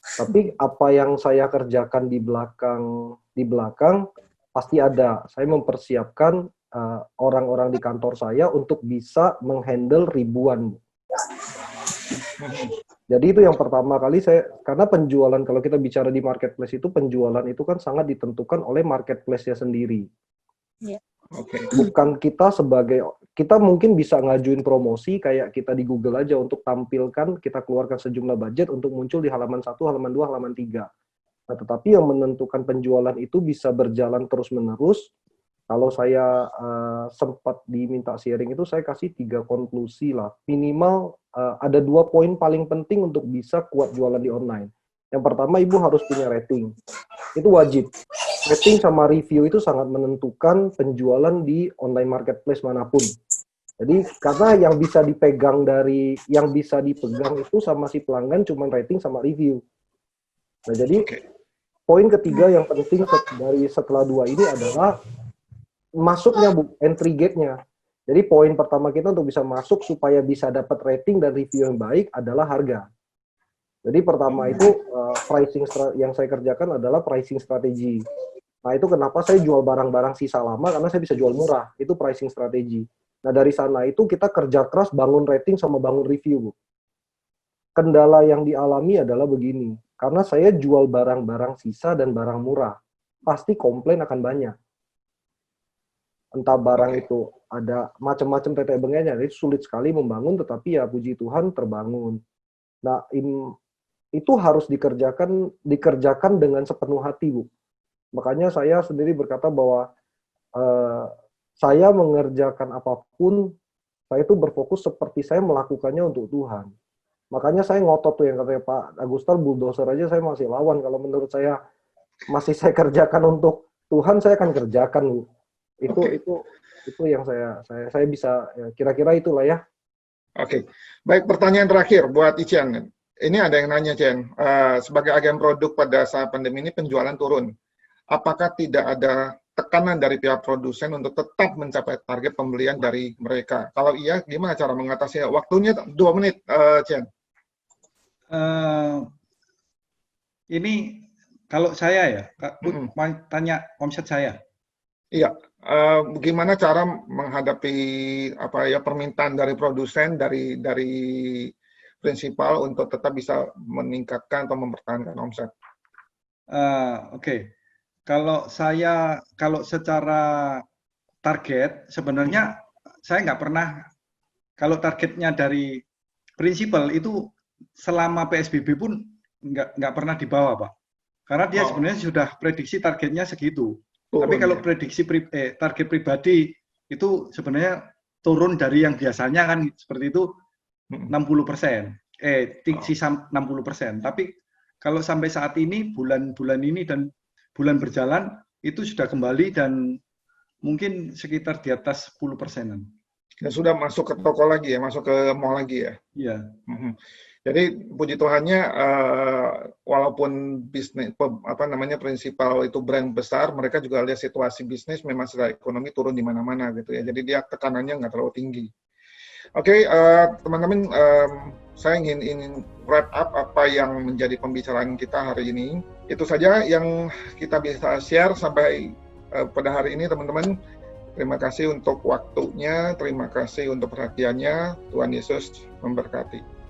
Tapi apa yang saya kerjakan di belakang pasti ada. Saya mempersiapkan orang-orang di kantor saya untuk bisa menghandle ribuan. Jadi itu yang pertama kali karena penjualan, kalau kita bicara di marketplace itu, penjualan itu kan sangat ditentukan oleh marketplace-nya sendiri. Yeah. Bukan kita mungkin bisa ngajuin promosi kayak kita di Google aja untuk tampilkan, kita keluarkan sejumlah budget untuk muncul di halaman 1, halaman 2, halaman 3. Nah, tetapi yang menentukan penjualan itu bisa berjalan terus-menerus. Kalau saya sempat diminta sharing itu, saya kasih 3 konklusi lah. Minimal ada 2 poin paling penting untuk bisa kuat jualan di online. Yang pertama, Ibu harus punya rating. Itu wajib. Rating sama review itu sangat menentukan penjualan di online marketplace manapun. Jadi, karena yang bisa dipegang itu sama si pelanggan cuma rating sama review. Nah, jadi poin ketiga yang penting setelah 2 ini adalah masuknya, Bu, entry gate-nya. Jadi poin pertama kita untuk bisa masuk supaya bisa dapat rating dan review yang baik adalah harga. Jadi pertama itu pricing yang saya kerjakan adalah pricing strategi. Nah, itu kenapa saya jual barang-barang sisa lama, karena saya bisa jual murah. Itu pricing strategi. Nah, dari sana itu kita kerja keras bangun rating sama bangun review, Bu. Kendala yang dialami adalah begini. Karena saya jual barang-barang sisa dan barang murah, pasti komplain akan banyak. Entah barang itu ada macam-macam tetek bengeknya, jadi sulit sekali membangun, tetapi ya puji Tuhan terbangun. Nah, itu harus dikerjakan dengan sepenuh hati, Bu. Makanya saya sendiri berkata bahwa saya mengerjakan apapun, saya itu berfokus seperti saya melakukannya untuk Tuhan. Makanya saya ngotot tuh yang katanya Pak Agustar, bulldozer aja saya masih lawan. Kalau menurut saya masih saya kerjakan untuk Tuhan, saya akan kerjakan, Bu. Itu yang saya bisa kira-kira itulah ya. Oke. Baik, pertanyaan terakhir buat Ician. Ini ada yang nanya, Chen. Sebagai agen produk pada saat pandemi ini penjualan turun. Apakah tidak ada tekanan dari pihak produsen untuk tetap mencapai target pembelian dari mereka? Kalau iya, gimana cara mengatasinya? Waktunya 2 menit, Chen. Ini kalau saya ya, tanya omset saya. Iya, bagaimana cara menghadapi permintaan dari produsen, dari prinsipal untuk tetap bisa meningkatkan atau mempertahankan omset? Oke. Kalau secara target, sebenarnya saya nggak pernah, kalau targetnya dari prinsipal itu selama PSBB pun nggak pernah di bawah, Pak. Karena dia sebenarnya sudah prediksi targetnya segitu. Tapi kalau prediksi target pribadi itu sebenarnya turun dari yang biasanya kan seperti itu 60%. Sisa 60%. Tapi kalau sampai saat ini, bulan ini dan bulan berjalan, itu sudah kembali dan mungkin sekitar di atas 10%-an. Ya sudah masuk ke toko lagi ya, masuk ke mall lagi ya? Iya. Jadi puji Tuhannya, walaupun bisnis, prinsipal itu brand besar, mereka juga lihat situasi bisnis memang secara ekonomi turun di mana-mana gitu ya. Jadi dia tekanannya nggak terlalu tinggi. Oke, teman-teman, saya ingin wrap up apa yang menjadi pembicaraan kita hari ini. Itu saja yang kita bisa share sampai pada hari ini, teman-teman. Terima kasih untuk waktunya, terima kasih untuk perhatiannya. Tuhan Yesus memberkati.